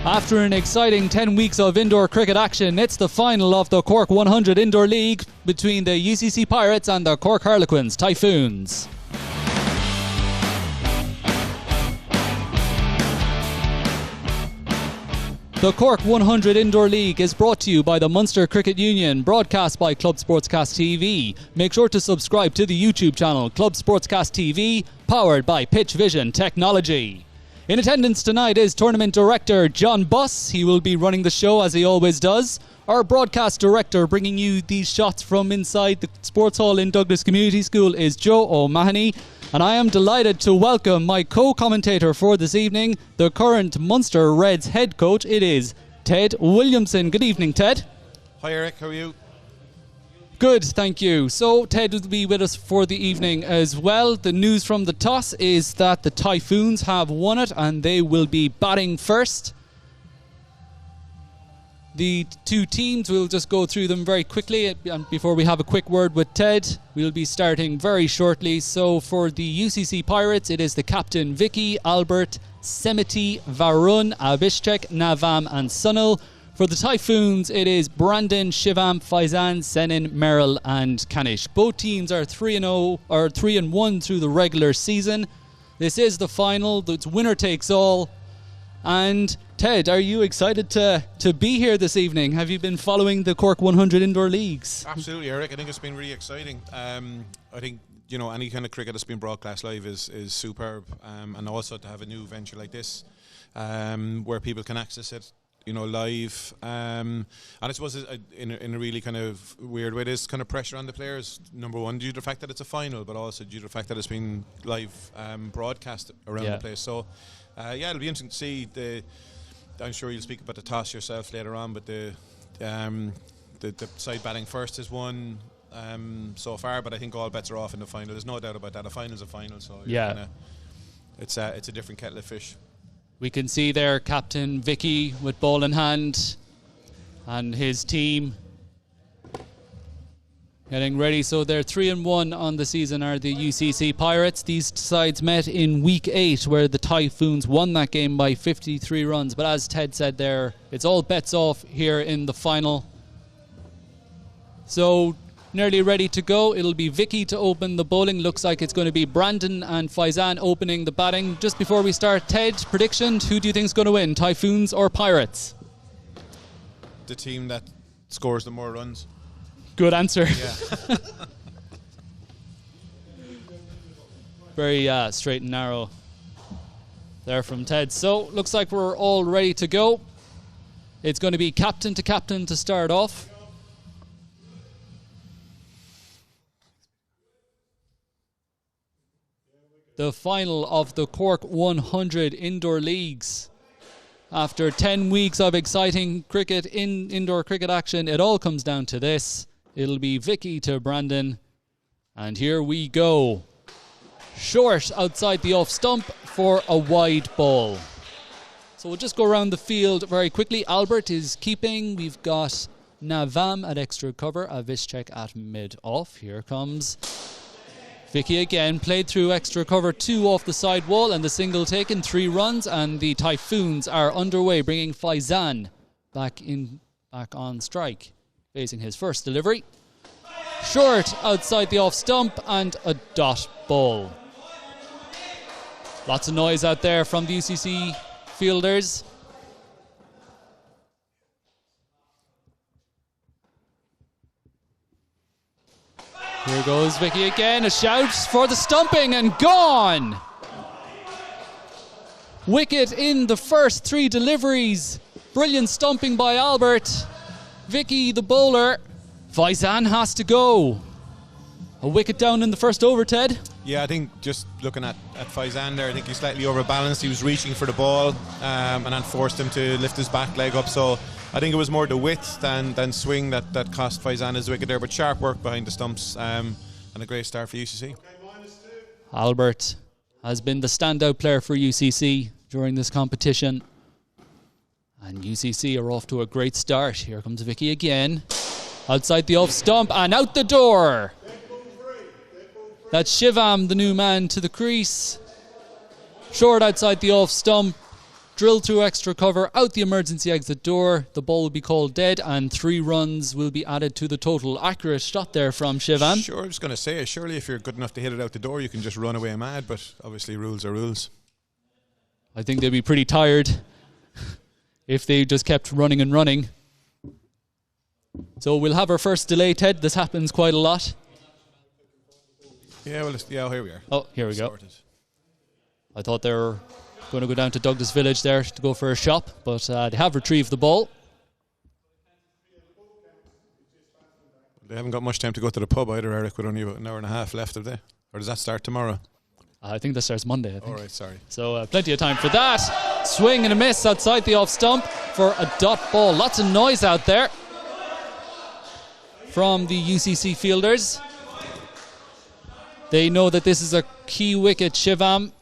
After an exciting 10 weeks of indoor cricket action, it's the final of the Cork 100 Indoor League between the UCC Pirates and the Cork Harlequins, Typhoons. The Cork 100 Indoor League is brought to you by the Munster Cricket Union, broadcast by Club Sportscast TV. Make sure to subscribe to the YouTube channel Club Sportscast TV, powered by Pitch Vision Technology. In attendance tonight is Tournament Director John Buss. He will be running the show as he always does. Our broadcast director bringing you these shots from inside the sports hall in Douglas Community School is Joe O'Mahony. And I am delighted to welcome my co-commentator for this evening, the current Munster Reds head coach. It is Ted Williamson. Good evening, Ted. Hi Eric, how are you? Good, thank you. So Ted will be with us for the evening as well. The news from the toss is that the Typhoons have won it and they will be batting first. The two teams, we'll just go through them very quickly, and before we have a quick word with Ted, we'll be starting very shortly. So for the UCC Pirates, it is the captain Vicky, Albert, Semeti, Varun, Avishchek, Navam and Sunil. For the Typhoons, it is Brandon, Shivam, Faizan, Senin, Merrill and Kanish. Both teams are 3-0 or 3-1 through the regular season. This is the final. It's winner takes all. And Ted, are you excited to be here this evening? Have you been following the Cork 100 Indoor Leagues? Absolutely, Eric. I think it's been really exciting. I think, you know, any kind of cricket that's been broadcast live is superb. And also to have a new venture like this, where people can access it, you know, live. And I suppose in a really kind of weird way, there's kind of pressure on the players, number one, due to the fact that it's a final, but also due to the fact that it's been live broadcast around the place. So, yeah, it'll be interesting to see I'm sure you'll speak about the toss yourself later on, but the side batting first is one so far, but I think all bets are off in the final. There's no doubt about that. A final's a final, so yeah, it's a different kettle of fish. We can see there Captain Vicky with ball in hand and his team getting ready. So they're 3-1 on the season are the UCC Pirates. These sides met in week 8 where the Typhoons won that game by 53 runs. But as Ted said there, it's all bets off here in the final. So nearly ready to go. It'll be Vicky to open the bowling. Looks like it's going to be Brandon and Faizan opening the batting. Just before we start, Ted, prediction, who do you think is going to win, Typhoons or Pirates? The team that scores the more runs. Good answer. Yeah. Very straight and narrow there from Ted. So looks like we're all ready to go. It's going to be captain to start off. The final of the Cork 100 Indoor Leagues. After 10 weeks of exciting cricket indoor cricket action, it all comes down to this. It'll be Vicky to Brandon. And here we go. Short outside the off stump for a wide ball. So we'll just go around the field very quickly. Albert is keeping. We've got Navam at extra cover. Avishchek at mid off. Here comes Vicky again, played through extra cover 2 off the side wall and the single taken, 3 runs, and the Typhoons are underway, bringing Faizan back on strike, facing his first delivery. Short outside the off stump and a dot ball. Lots of noise out there from the UCC fielders. Here goes Vicky again, a shout for the stumping and gone! Wicket in the first 3 deliveries. Brilliant stumping by Albert. Vicky, the bowler. Faizan has to go. A wicket down in the first over, Ted. Yeah, I think just looking at Faizan there, I think he's slightly overbalanced. He was reaching for the ball and then forced him to lift his back leg up. So I think it was more the width than swing that cost Faizan his wicket there. But sharp work behind the stumps and a great start for UCC. Albert has been the standout player for UCC during this competition. And UCC are off to a great start. Here comes Vicky again. Outside the off stump and out the door. That's Shivam, the new man, to the crease. Short outside the off stump. drill through extra cover, out the emergency exit door. The ball will be called dead, and 3 runs will be added to the total. Accurate shot there from Shivam. Sure, I was going to say, surely if you're good enough to hit it out the door, you can just run away mad, but obviously rules are rules. I think they'd be pretty tired if they just kept running and running. So we'll have our first delay, Ted. This happens quite a lot. Yeah, well, here we are. Oh, here we go. Sorted. I thought they were going to go down to Douglas Village there to go for a shop, but they have retrieved the ball. They haven't got much time to go to the pub either, Eric, with only about an hour and a half left, have they? Or does that start tomorrow? I think that starts Monday, I think. All right, sorry. So plenty of time for that. Swing and a miss outside the off stump for a dot ball. Lots of noise out there from the UCC fielders. They know that this is a key wicket. Shivam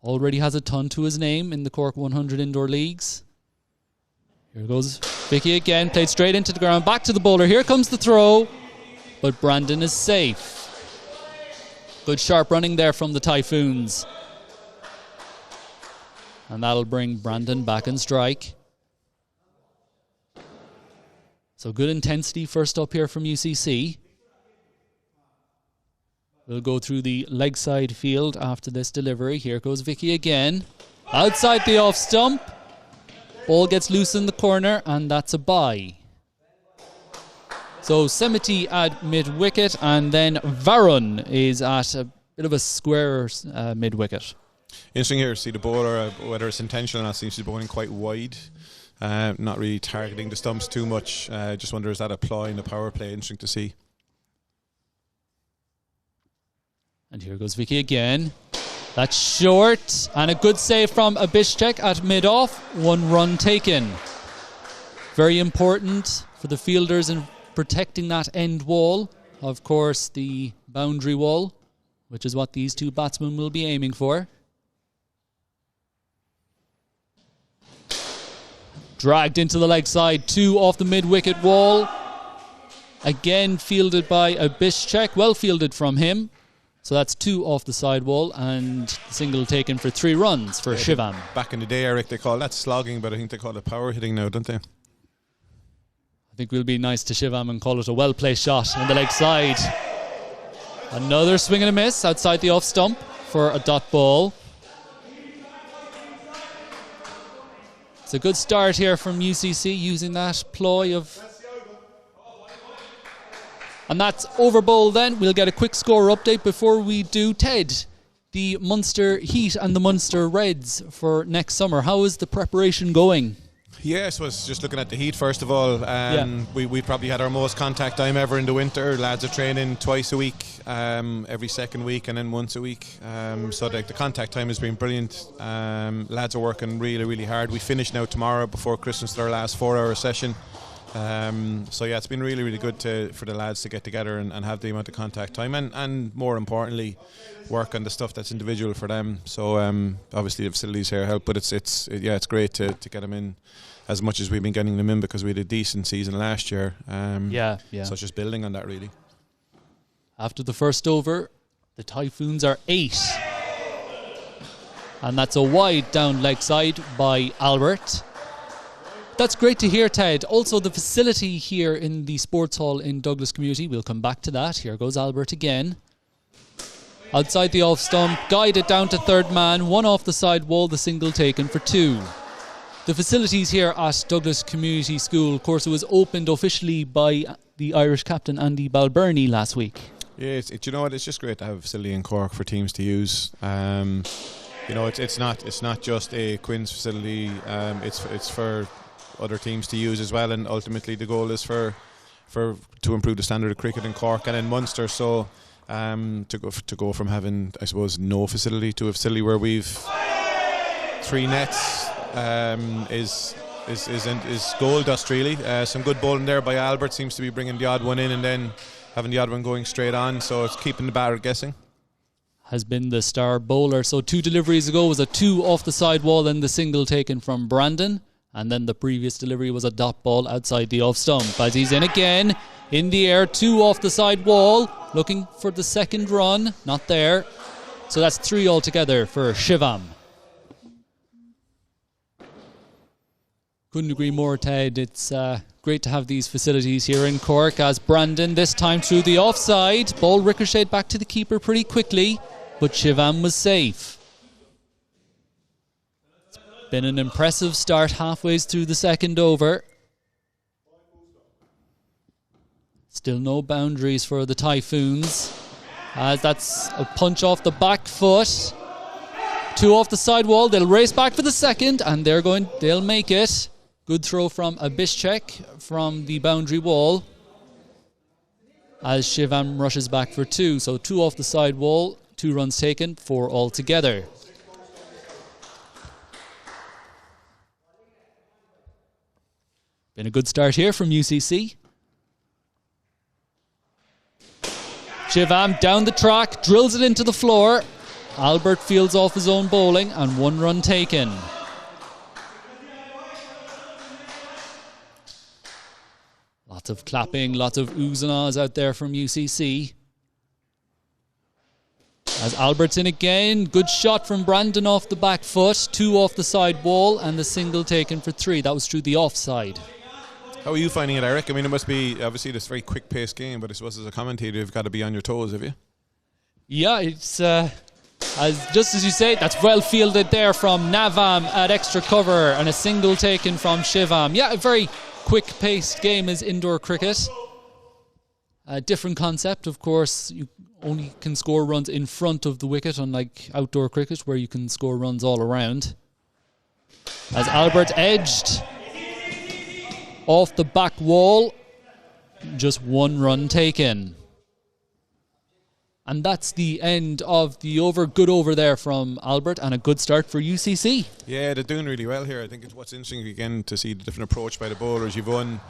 already has a ton to his name in the Cork 100 indoor leagues. Here goes Vicky again, played straight into the ground, back to the bowler. Here comes the throw, but Brandon is safe. Good sharp running there from the Typhoons. And that'll bring Brandon back in strike. So good intensity first up here from UCC. We'll go through the leg side field after this delivery. Here goes Vicky again. Outside the off stump. Ball gets loose in the corner, and that's a bye. So Semity at mid-wicket, and then Varun is at a bit of a square mid-wicket. Interesting here to see the bowler, whether it's intentional or not, seems to be bowling quite wide. Not really targeting the stumps too much. Just wonder, is that a ploy in the power play? Interesting to see. And here goes Vicky again. That's short, and a good save from Abishek at mid-off. 1 run taken. Very important for the fielders in protecting that end wall. Of course, the boundary wall, which is what these 2 batsmen will be aiming for. Dragged into the leg side, 2 off the mid-wicket wall. Again fielded by Abishek, well fielded from him. So that's 2 off the side wall, and the single taken for 3 runs for Shivam. Back in the day, Eric, they call that slogging, but I think they call it power hitting now, don't they? I think we'll be nice to Shivam and call it a well-placed shot in the leg side. Another swing and a miss outside the off stump for a dot ball. It's a good start here from UCC using that ploy of... And that's over bowl then. We'll get a quick score update before we do. Ted, the Munster Heat and the Munster Reds for next summer. How is the preparation going? Yes, was just looking at the Heat first of all. We probably had our most contact time ever in the winter. Lads are training twice a week, every second week, and then once a week. So the contact time has been brilliant. Lads are working really, really hard. We finish now tomorrow before Christmas with our last 4-hour session. So yeah, it's been really, really good for the lads to get together and have the amount of contact time, and more importantly, work on the stuff that's individual for them. So obviously the facilities here help, but it's great to get them in as much as we've been getting them in, because we had a decent season last year. So it's just building on that really. After the first over, the Typhoons are 8, and that's a wide down leg side by Albert. That's great to hear, Ted. Also, the facility here in the sports hall in Douglas Community, we'll come back to that. Here goes Albert again. Outside the off stump, guided down to third man, 1 off the side wall, the single taken for 2. The facilities here at Douglas Community School, of course, it was opened officially by the Irish captain Andy Balbirnie last week. Yeah, you know what? It's just great to have a facility in Cork for teams to use. You know, it's not just a Quins facility. It's for other teams to use as well, and ultimately the goal is to improve the standard of cricket in Cork and in Munster. So to go from having, I suppose, no facility to a facility where we've 3 nets is gold dust really. Some good bowling there by Albert, seems to be bringing the odd one in and then having the odd one going straight on, so it's keeping the batter guessing. Has been the star bowler. So 2 deliveries ago was a 2 off the side wall, then the single taken from Brandon. And then the previous delivery was a dot ball outside the off stump. As he's in again, in the air, 2 off the side wall, looking for the second run, not there. So that's 3 altogether for Shivam. Couldn't agree more, Ted. It's great to have these facilities here in Cork, as Brandon, this time through the offside. Ball ricocheted back to the keeper pretty quickly, but Shivam was safe. It's been an impressive start halfway through the second over. Still no boundaries for the Typhoons, as that's a punch off the back foot. 2 off the side wall. They'll race back for the second, and they'll make it. Good throw from Abishchek from the boundary wall, as Shivam rushes back for 2. So 2 off the side wall, 2 runs taken, 4 altogether. Been a good start here from UCC. Shivam down the track, drills it into the floor. Albert fields off his own bowling, and 1 run taken. Lots of clapping, lots of oohs and ahs out there from UCC. As Albert's in again, good shot from Brandon off the back foot, 2 off the side wall, and the single taken for 3. That was through the offside. How are you finding it, Eric? I mean, it must be obviously this very quick-paced game, but I suppose as a commentator, you've got to be on your toes, have you? Yeah, it's just as you say, that's well fielded there from Navam at extra cover, and a single taken from Shivam. Yeah, a very quick-paced game is indoor cricket. A different concept, of course. You only can score runs in front of the wicket, unlike outdoor cricket, where you can score runs all around. As Albert edged off the back wall, just 1 run taken. And that's the end of the over. Good over there from Albert, and a good start for UCC. Yeah, they're doing really well here. I think it's what's interesting again to see the different approach by the bowlers. You've one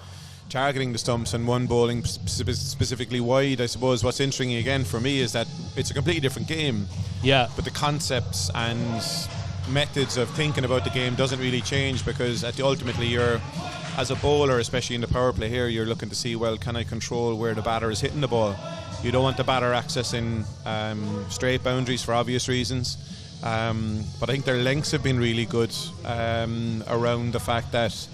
targeting the stumps and one bowling specifically wide. I suppose what's interesting again for me is that it's a completely different game. Yeah. But the concepts and methods of thinking about the game doesn't really change, because ultimately you're, as a bowler, especially in the power play here, you're looking to see, well, can I control where the batter is hitting the ball? You don't want the batter accessing straight boundaries for obvious reasons. But I think their lengths have been really good around the fact that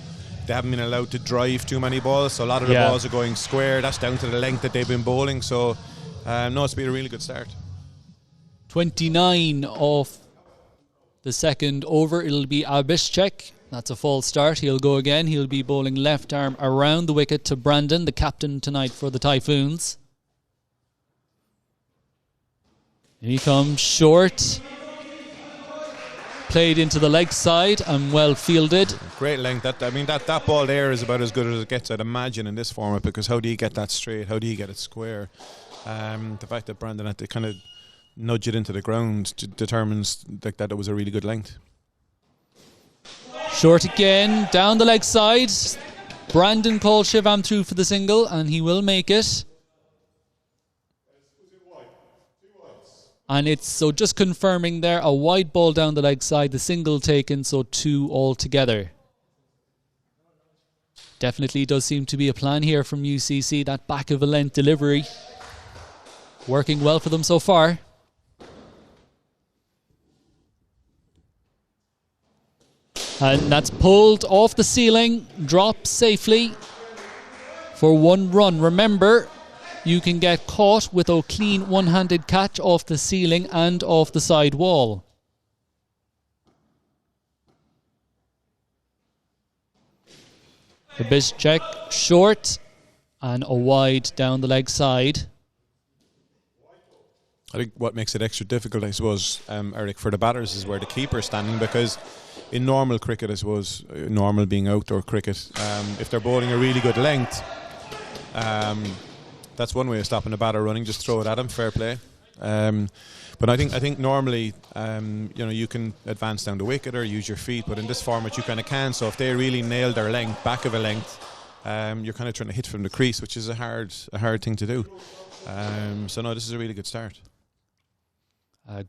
they haven't been allowed to drive too many balls. So a lot of the balls are going square. That's down to the length that they've been bowling. So, no, it's been a really good start. 29 off the second over. It'll be Abishchek. That's a false start. He'll go again. He'll be bowling left arm around the wicket to Brandon, the captain tonight for the Typhoons. Here he comes, short. Played into the leg side and well fielded. Great length. That ball there is about as good as it gets, I'd imagine, in this format, because how do you get that straight? How do you get it square? The fact that Brandon had to kind of nudge it into the ground determines that it was a really good length. Short again, down the leg side. Brandon called Shivam through for the single, and he will make it. And it's, so just confirming there, a wide ball down the leg side, the single taken, so 2 altogether. Definitely does seem to be a plan here from UCC, that back of a length delivery. Working well for them so far. And that's pulled off the ceiling, dropped safely for 1 run. Remember, you can get caught with a clean one-handed catch off the ceiling and off the side wall. The Abishchek short and a wide down the leg side. I think what makes it extra difficult, I suppose, Eric, for the batters is where the keeper's standing, because in normal cricket, I suppose, normal being outdoor cricket, if they're bowling a really good length, that's one way of stopping a batter running. Just throw it at him, fair play. But I think normally, you can advance down the wicket or use your feet, but in this format you kind of can. So if they really nail their length, back of a length, you're kind of trying to hit from the crease, which is a hard thing to do. So no, this is a really good start.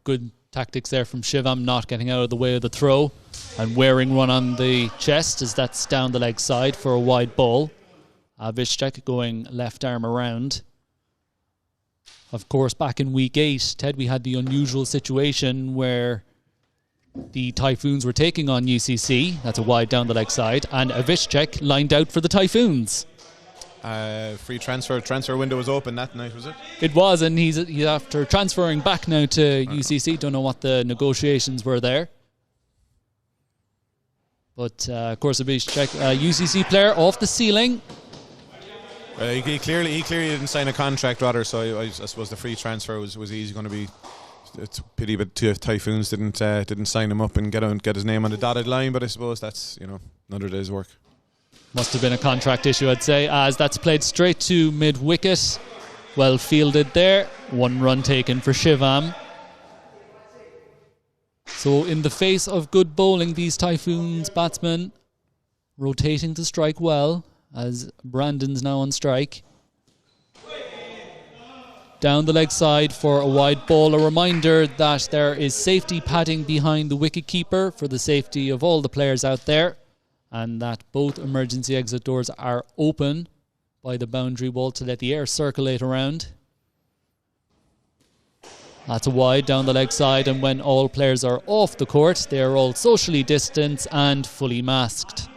Good tactics there from Shivam, not getting out of the way of the throw and wearing one on the chest, as that's down the leg side for a wide ball. Abishchek going left arm around. Of course, back in week 8, Ted, we had the unusual situation where the Typhoons were taking on UCC. That's a wide down the leg side. And Avishchek lined out for the Typhoons. Free transfer window was open that night, was it? It was, and he's after transferring back now to UCC. Don't know what the negotiations were there. But of course, Avishchek, UCC player off the ceiling. He clearly didn't sign a contract, rather. So I suppose the free transfer was easy going to be. It's a pity, but two Typhoons didn't sign him up and get his name on the dotted line. But I suppose that's another day's work. Must have been a contract issue, I'd say, as that's played straight to mid-wicket. Well fielded there. 1 run taken for Shivam. So in the face of good bowling, these Typhoons batsmen rotating to strike well, as Brandon's now on strike. Down the leg side for a wide ball. A reminder that there is safety padding behind the wicket keeper for the safety of all the players out there, and that both emergency exit doors are open by the boundary wall to let the air circulate around. That's a wide down the leg side, and when all players are off the court, they are all socially distanced and fully masked.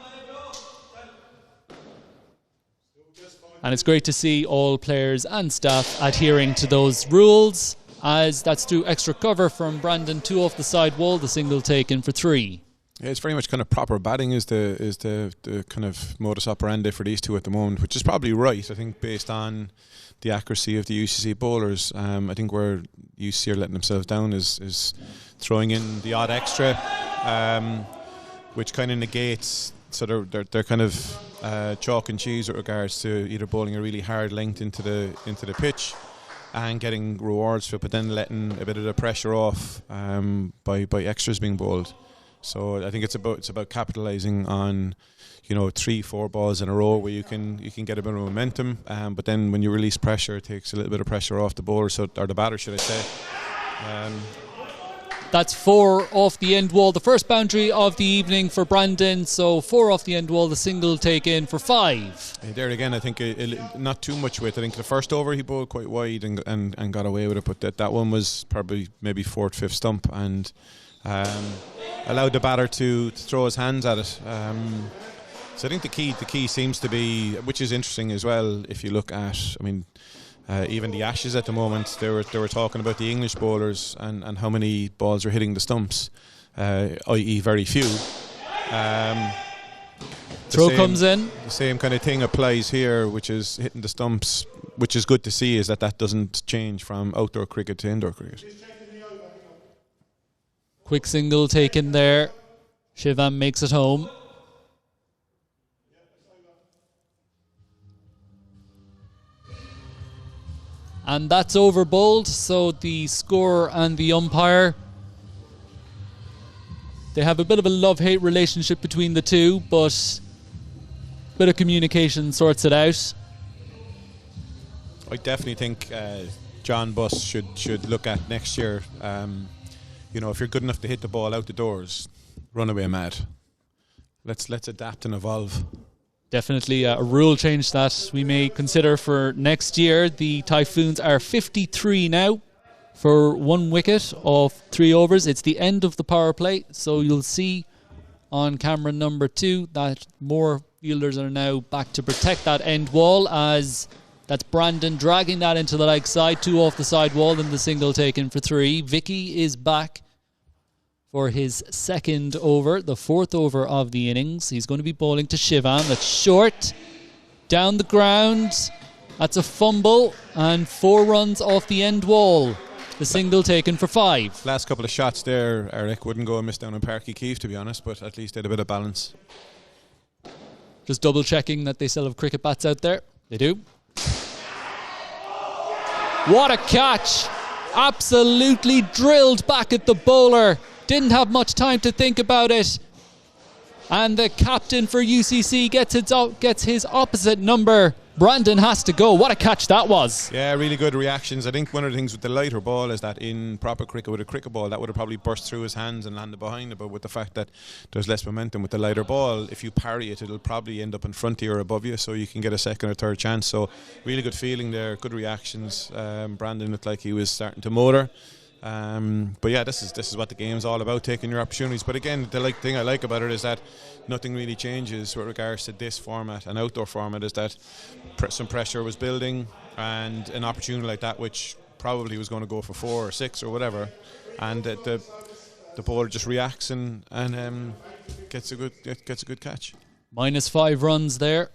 And it's great to see all players and staff adhering to those rules, as that's through extra cover from Brandon, 2 off the side wall, the single taken for 3. Yeah, it's very much kind of proper batting is the kind of modus operandi for these two at the moment, which is probably right, I think, based on the accuracy of the UCC bowlers. I think where UCC are letting themselves down is throwing in the odd extra, which kind of negates. So they're kind of chalk and cheese with regards to either bowling a really hard length into the pitch and getting rewards for it, but then letting a bit of the pressure off by extras being bowled. So I think it's about capitalising on 3-4 balls in a row where you can get a bit of momentum, but then when you release pressure, it takes a little bit of pressure off the bowler, or the batter, should I say. That's 4 off the end wall, the first boundary of the evening for Brandon. So 4 off the end wall, the single taken for 5. There again, I think not too much width. I think the first over he bowled quite wide and got away with it, but that one was probably maybe 4th, 5th stump, and allowed the batter to throw his hands at it. So I think the key seems to be, which is interesting as well, if you look at, even the Ashes at the moment, they were talking about the English bowlers and how many balls are hitting the stumps, i.e. very few. Throw comes in. The same kind of thing applies here, which is hitting the stumps, which is good to see, is that doesn't change from outdoor cricket to indoor cricket. Quick single taken there. Shivam makes it home. And that's over bowled, so the scorer and the umpire, they have a bit of a love-hate relationship between the two, but a bit of communication sorts it out. I definitely think John Buss should look at next year. If you're good enough to hit the ball out the doors, run away mad. Let's adapt and evolve. Definitely a rule change that we may consider for next year. The Typhoons are 53 now for 1 wicket of 3 overs. It's the end of the power play, so you'll see on camera number 2 that more fielders are now back to protect that end wall, as that's Brandon dragging that into the leg side, 2 off the side wall, and the single taken for 3. Vicky is back for his 2nd over, the 4th over of the innings. He's going to be bowling to Shivam. That's short, down the ground. That's a fumble, and 4 runs off the end wall. The single taken for 5. Last couple of shots there, Eric, wouldn't go and miss down on Parky Keefe, to be honest, but at least they had a bit of balance. Just double checking that they still have cricket bats out there. They do. What a catch! Absolutely drilled back at the bowler. Didn't have much time to think about it. And the captain for UCC gets his opposite number. Brandon has to go. What a catch that was. Yeah, really good reactions. I think one of the things with the lighter ball is that in proper cricket, with a cricket ball, that would have probably burst through his hands and landed behind it. But with the fact that there's less momentum with the lighter ball, if you parry it, it'll probably end up in front of you or above you, so you can get a 2nd or 3rd chance. So really good feeling there, good reactions. Brandon looked like he was starting to motor. But yeah, this is what the game's all about, taking your opportunities. But again, the thing I like about it is that nothing really changes with regards to this format and outdoor format, is that some pressure was building, and an opportunity like that, which probably was going to go for 4 or 6 or whatever, and the bowler just reacts and gets a good catch. -5 runs there.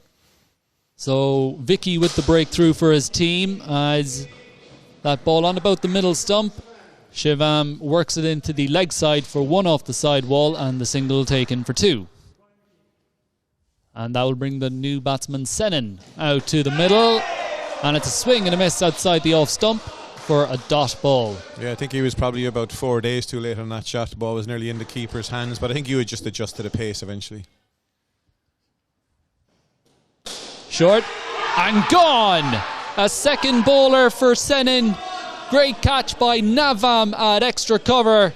So Vicky with the breakthrough for his team, as that ball on about the middle stump. Shivam works it into the leg side for 1 off the side wall, and the single taken for 2. And that will bring the new batsman Senin out to the middle, and it's a swing and a miss outside the off stump for a dot ball. Yeah, I think he was probably about 4 days too late on that shot. The ball was nearly in the keeper's hands, but I think he would just adjust to the pace eventually. Short and gone. A second bowler for Senin. Great catch by Navam at extra cover.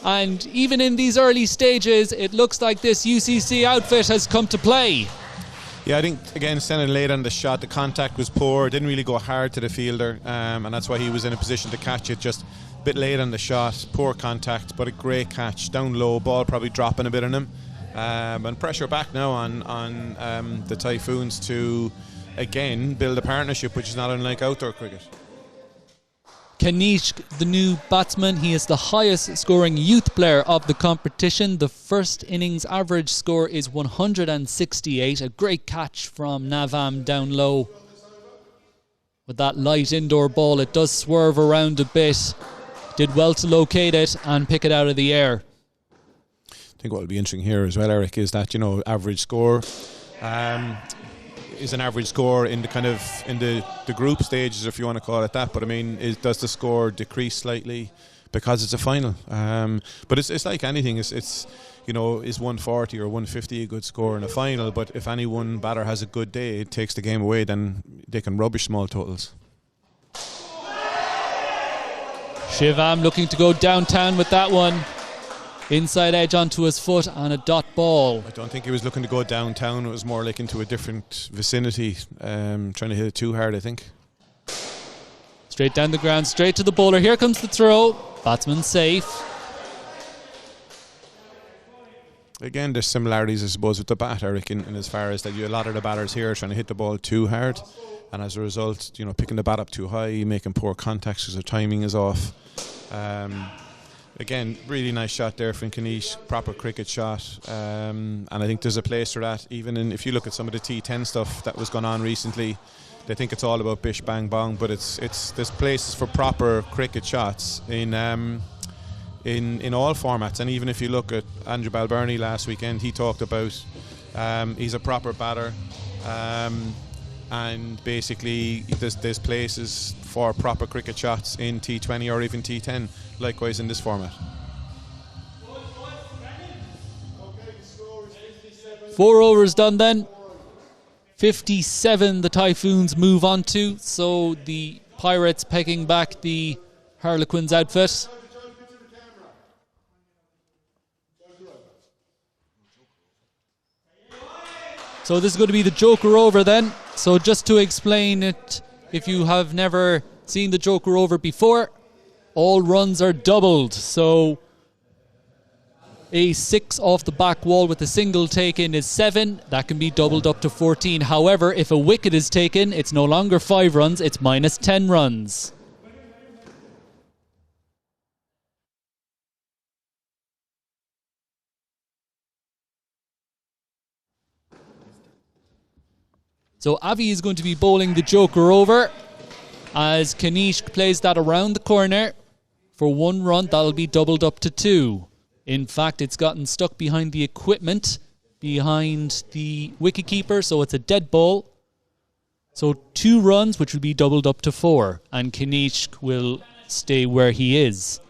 And even in these early stages, it looks like this UCC outfit has come to play. Yeah, I think, again, Senin late on the shot. The contact was poor. Didn't really go hard to the fielder. And that's why he was in a position to catch it. Just a bit late on the shot. Poor contact, but a great catch. Down low, ball probably dropping a bit on him. And pressure back now on the Typhoons to, again, build a partnership, which is not unlike outdoor cricket. Kanishk, the new batsman, he is the highest scoring youth player of the competition. The first innings average score is 168. A great catch from Navam down low. With that light indoor ball, it does swerve around a bit. Did well to locate it and pick it out of the air. I think what will be interesting here as well, Eric, is that, average score is an average score in the group stages, if you want to call it that. But I mean, does the score decrease slightly because it's a final? But it's like anything. It's is 140 or 150 a good score in a final? But if any one batter has a good day, it takes the game away. Then they can rubbish small totals. Shivam looking to go downtown with that one. Inside edge onto his foot and a dot ball. I don't think he was looking to go downtown. It was more like into a different vicinity, trying to hit it too hard, I think. Straight down the ground, straight to the bowler. Here comes the throw. Batsman safe. Again, there's similarities, I suppose, with the bat, Eric, in as far as that a lot of the batters here are trying to hit the ball too hard, and as a result, picking the bat up too high, making poor contacts because their timing is off. Again, really nice shot there from Kanish, proper cricket shot, and I think there's a place for that. Even if you look at some of the T10 stuff that was going on recently, they think it's all about bish bang bong, but there's places for proper cricket shots in all formats. And even if you look at Andrew Balbirnie last weekend, he talked about he's a proper batter, and basically there's places for proper cricket shots in T20 or even T10, likewise in this format. 4 overs done then. 57 the Typhoons move on to, so the Pirates pegging back the Harlequins outfit. So this is going to be the Joker over then. So just to explain it, if you have never seen the Joker over before, all runs are doubled. So a 6 off the back wall with a single taken is 7. That can be doubled up to 14. However, if a wicket is taken, it's no longer 5 runs, it's minus 10 runs. So Avi is going to be bowling the Joker over as Kanish plays that around the corner for 1 run. That'll be doubled up to 2. In fact, it's gotten stuck behind the equipment, behind the wicketkeeper, so it's a dead ball. So 2 runs, which will be doubled up to 4, and Kanish will stay where he is.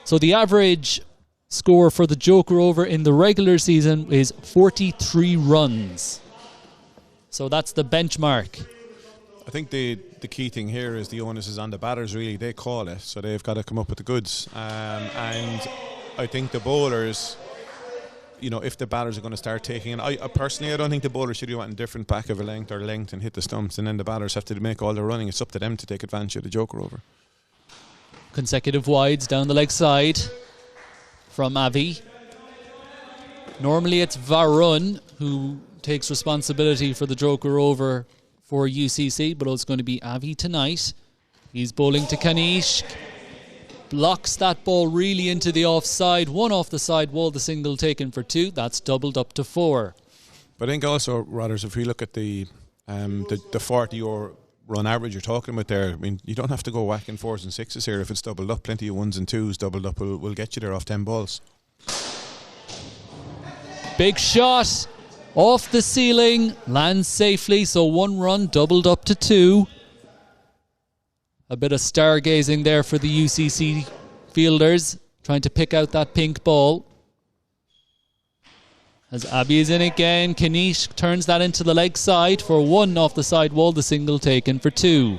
So the average score for the Joker over in the regular season is 43 runs. So that's the benchmark. I think the key thing here is the onus is on the batters, really. They call it, so they've got to come up with the goods. And I think the bowlers, if the batters are going to start taking it, I personally, I don't think the bowlers should do anything different, back of a length or length and hit the stumps, and then the batters have to make all their running. It's up to them to take advantage of the Joker over. consecutive wides down the leg side from Avi. Normally it's Varun who takes responsibility for the joker over for UCC, but it's going to be Avi tonight. He's bowling to Kanishk. Blocks that ball really into the offside. One off the side wall, the single taken for 2. That's doubled up to 4. But I think also, Rodders, if we look at the 40 or run average you're talking about there, I mean, you don't have to go whacking 4s and 6s here. If it's doubled up, plenty of 1s and 2s doubled up will get you there off 10 balls. Big shot off the ceiling, lands safely, so 1 run doubled up to 2. A bit of stargazing there for the UCC fielders, trying to pick out that pink ball. As Abbey is in again, Kanish turns that into the leg side for 1 off the side wall, the single taken for 2.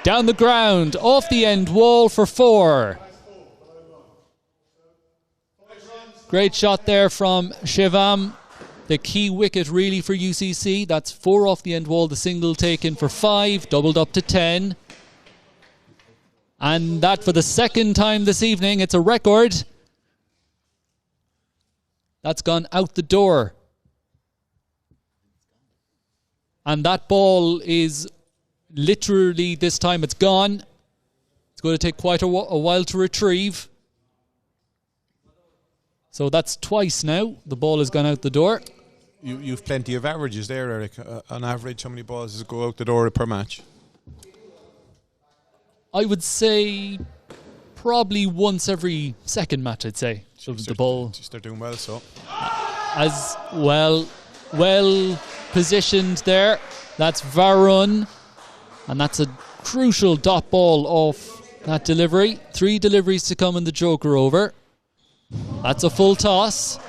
Down the ground, off the end wall for 4. Great shot there from Shivam. The key wicket really for UCC. That's 4 off the end wall, the single taken for 5, doubled up to 10. And that for the second time this evening, it's a record. That's gone out the door. And that ball is literally, this time it's gone. It's going to take quite a while to retrieve. So that's twice now. The ball has gone out the door. You've plenty of averages there, Eric. On average, how many balls does it go out the door per match? I would say probably once every second match, I'd say. The ball. They're doing well, so. As well positioned there. That's Varun. And that's a crucial dot ball off that delivery. 3 deliveries to come in the joker over. That's a full toss.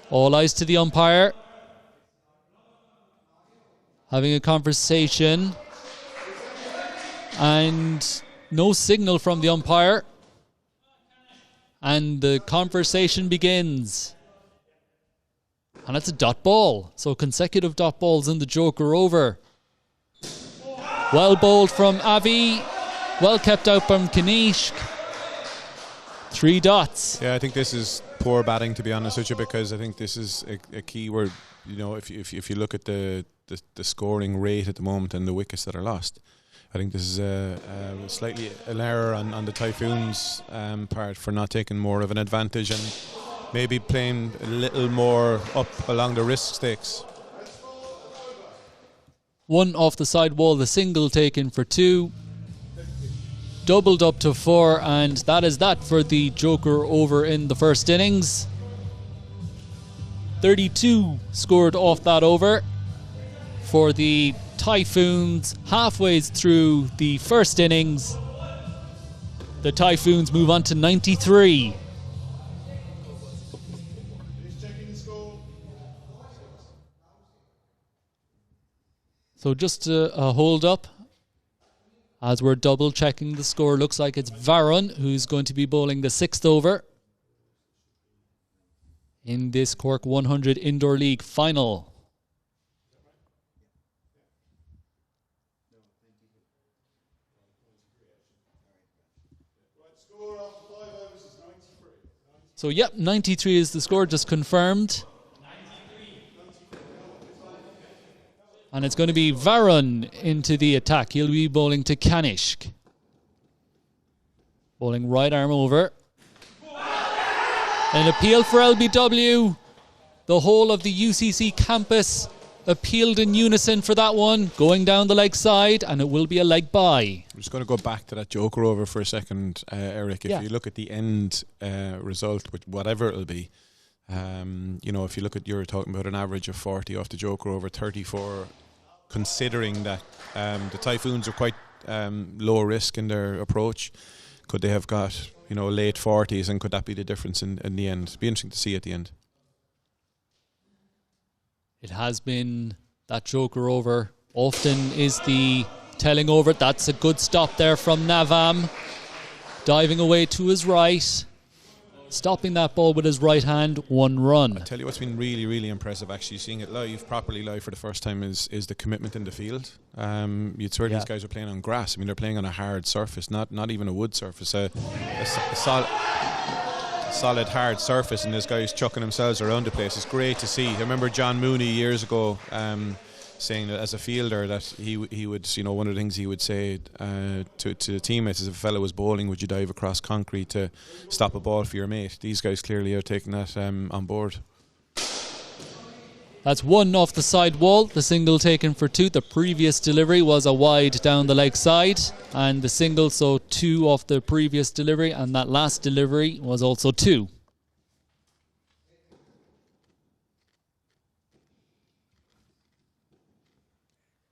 All eyes to the umpire. Having a conversation. And no signal from the umpire. And the conversation begins. And it's a dot ball. So consecutive dot balls in the joker over. Well bowled from Avi. Well kept out from Kanishk. 3 dots. Yeah, I think this is poor batting, to be honest with you, because I think this is a key where, you know, if you look at the scoring rate at the moment and the wickets that are lost, I think this is slightly an error on the Typhoons' part for not taking more of an advantage and maybe playing a little more up along the risk stakes. 1 off the side wall, the single taken for 2. Doubled up to 4, and that is that for the joker over in the first innings. 32 scored off that over for the Typhoons. Halfway through the first innings, the Typhoons move on to 93. So just a hold up as we're double checking the score. Looks like it's Varun who's going to be bowling the 6th over in this Cork 100 Indoor League final. So yep, 93 is the score, just confirmed. And it's going to be Varun into the attack. He'll be bowling to Kanishk. Bowling right arm over. An appeal for LBW. The whole of the UCC campus appealed in unison for that one. Going down the leg side, and it will be a leg bye. I'm just going to go back to that joker over for a second, Eric. If you look at the end result, whatever it'll be, you know, if you look at, you're talking about an average of 40 off the joker over, 34, considering that the Typhoons are quite low risk in their approach. Could they have got, you know, late 40s, and could that be the difference in the end? It'd be interesting to see at the end. It has been that joker over. Often is the telling over. That's a good stop there from Navam. Diving away to his right. stopping that ball with his right hand, 1 run. I tell you what's been really, really impressive, actually, seeing it live, properly live for the first time, is the commitment in the field. You'd swear these guys are playing on grass. I mean, they're playing on a hard surface, not even a wood surface, a solid hard surface, and this guy's chucking themselves around the place. It's great to see. I remember John Mooney years ago saying that as a fielder that he would, one of the things he would say to the teammates is, if a fellow was bowling, would you dive across concrete to stop a ball for your mate? These guys clearly are taking that on board. That's 1 off the side wall, the single taken for 2. The previous delivery was a wide down the leg side, and the single, so 2 off the previous delivery, and that last delivery was also 2.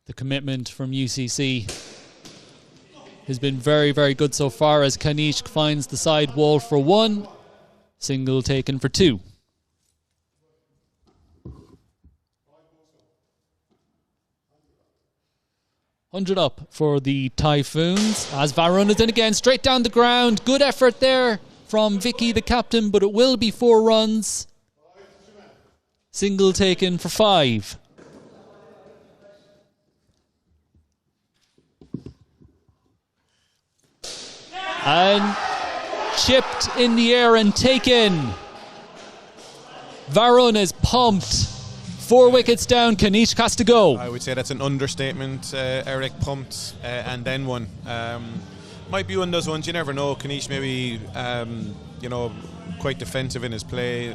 The commitment from UCC has been very, very good so far, as Kanishk finds the side wall for 1, single taken for 2. $100 up for the Typhoons, as Varun is in again, straight down the ground. Good effort there from Vicky, the captain, but it will be 4 runs. Single taken for 5. And chipped in the air and taken. Varun is pumped. 4 wickets down, Kanishk has to go. I would say that's an understatement. Eric pumped and then one. Might be one of those ones, you never know. Kanishk maybe, quite defensive in his play.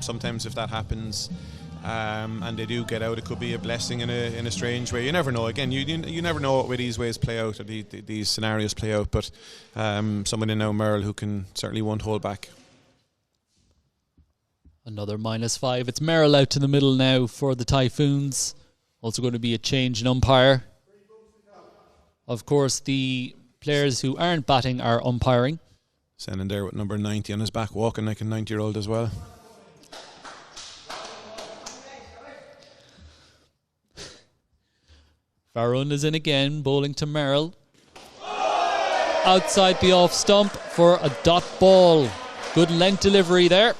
Sometimes if that happens and they do get out, it could be a blessing in a strange way. You never know. Again, you never know what way these ways play out, or these scenarios play out. But someone in now, Merrill, who certainly won't hold back. Another -5. It's Merrill out to the middle now for the Typhoons. Also going to be a change in umpire. Of course, the players who aren't batting are umpiring. Standing there with number 90 on his back, walking like a 90-year-old as well. Varun is in again, bowling to Merrill. Outside the off stump for a dot ball. Good length delivery there.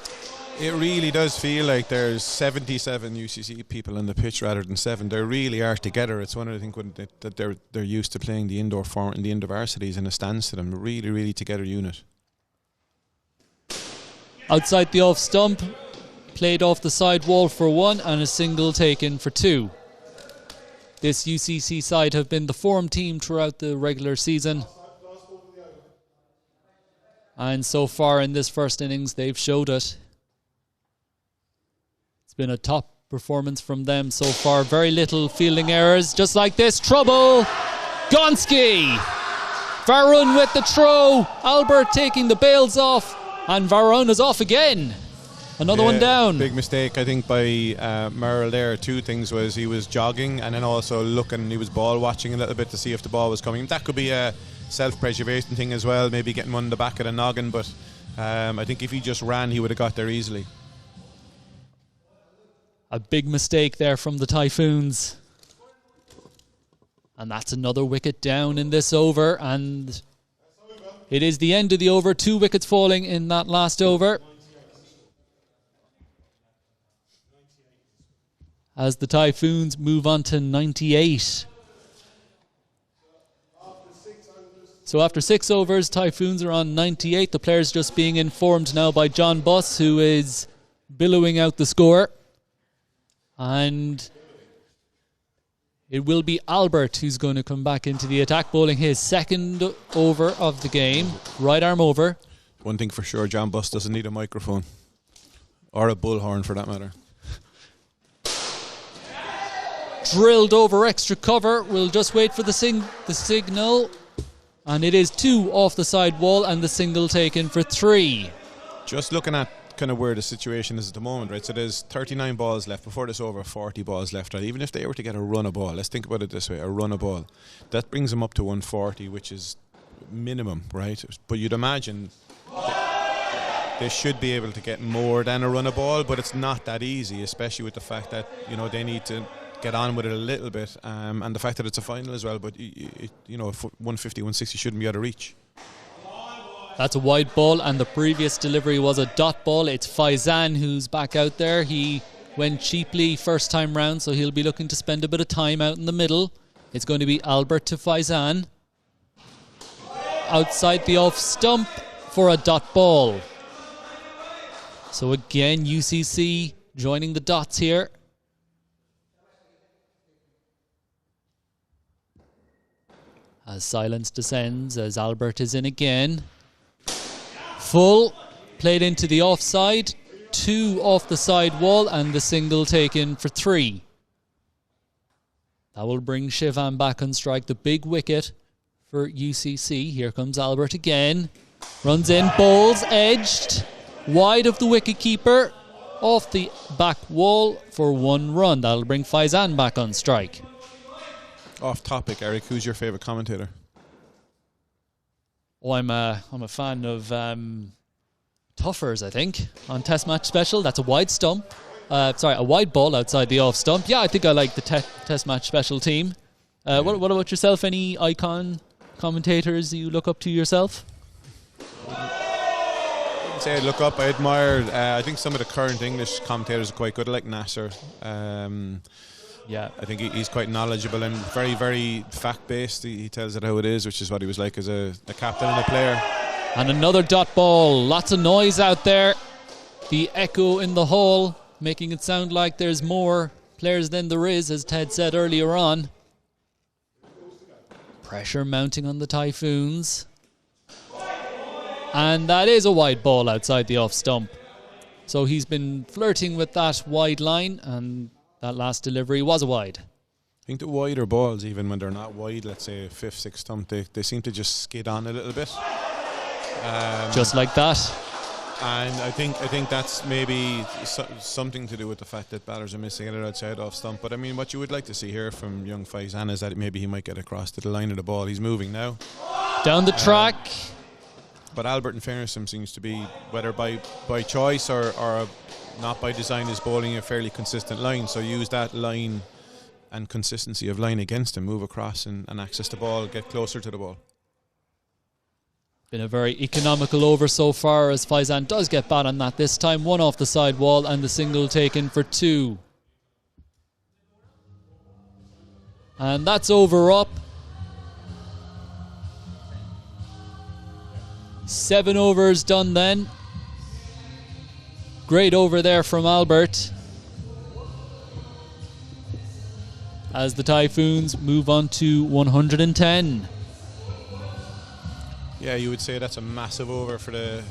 It really does feel like there's 77 UCC people on the pitch rather than 7. They really are together. It's one of the things that they're used to playing the indoor form in the indoor varsities, and it stands to them. Really, really together unit. Outside the off stump, played off the side wall for 1, and a single taken for 2. This UCC side have been the form team throughout the regular season. And so far in this first innings, they've showed it. It's been a top performance from them so far. Very little fielding errors. Just like this, trouble. Gonski. Varun with the throw. Albert taking the bails off. And Varun is off again. Another one down. Big mistake, I think, by Merrill there. 2 things was he was jogging and then also looking. He was ball watching a little bit to see if the ball was coming. That could be a self-preservation thing as well, maybe getting one in the back of the noggin, but I think if he just ran, he would have got there easily. A big mistake there from the Typhoons. And that's another wicket down in this over, and it is the end of the over. 2 wickets falling in that last over, as the Typhoons move on to 98. So after 6 overs, Typhoons are on 98. The players just being informed now by John Buss, who is billowing out the score. And it will be Albert who's going to come back into the attack, bowling his second over of the game. Right arm over. One thing for sure, John Buss doesn't need a microphone. Or a bullhorn for that matter. Drilled over extra cover. We'll just wait for the signal. And it is 2 off the side wall, and the single taken for 3. Just looking at kind of where the situation is at the moment, right? So there's 39 balls left. Before this over, 40 balls left. Right? Even if they were to get a run of ball, let's think about it this way, a run of ball, that brings them up to 140, which is minimum, right? But you'd imagine they should be able to get more than a run of ball, but it's not that easy, especially with the fact that, they need to get on with it a little bit, and the fact that it's a final as well, but 150, 160 shouldn't be out of reach. That's a wide ball, and the previous delivery was a dot ball. It's Faizan who's back out there. He went cheaply first time round, so he'll be looking to spend a bit of time out in the middle. It's going to be Albert to Faizan. Outside the off stump for a dot ball. So again, UCC joining the dots here. As silence descends, as Albert is in again. Full, played into the offside, 2 off the side wall, and the single taken for 3. That will bring Shivam back on strike, the big wicket for UCC. Here comes Albert again. Runs in, bowls, edged, wide of the wicketkeeper, off the back wall for 1 run. That'll bring Faizan back on strike. Off topic, Eric, who's your favourite commentator? Oh, I'm a fan of Tuffers, I think, on Test Match Special. That's a wide stump. A wide ball outside the off stump. Yeah, I think I like the Test Match Special team. What about yourself? Any icon commentators you look up to yourself? I wouldn't say I look up. I admire. I think some of the current English commentators are quite good. I like Nasser. Yeah, I think he's quite knowledgeable and very, very fact-based. He tells it how it is, which is what he was like as a captain and a player. And another dot ball. Lots of noise out there. The echo in the hall making it sound like there's more players than there is, as Ted said earlier on. Pressure mounting on the Typhoons. And that is a wide ball outside the off stump. So he's been flirting with that wide line, and that last delivery was a wide. I think the wider balls, even when they're not wide, let's say 5th, 6th stump, they seem to just skid on a little bit. Just like that. And I think that's maybe something to do with the fact that batters are missing it outside off stump. But I mean, what you would like to see here from young Faizan is that maybe he might get across to the line of the ball. He's moving now. Down the track. But Albert, in fairness, seems to be, whether by choice or not by design, is bowling a fairly consistent line. So use that line and consistency of line against him. Move across and access the ball, get closer to the ball. Been a very economical over so far, as Faizan does get bat on that this time. 1 off the side wall and the single taken for 2. And that's over up. 7 overs done then. Great over there from Albert. As the Typhoons move on to 110. Yeah, you would say that's a massive over for the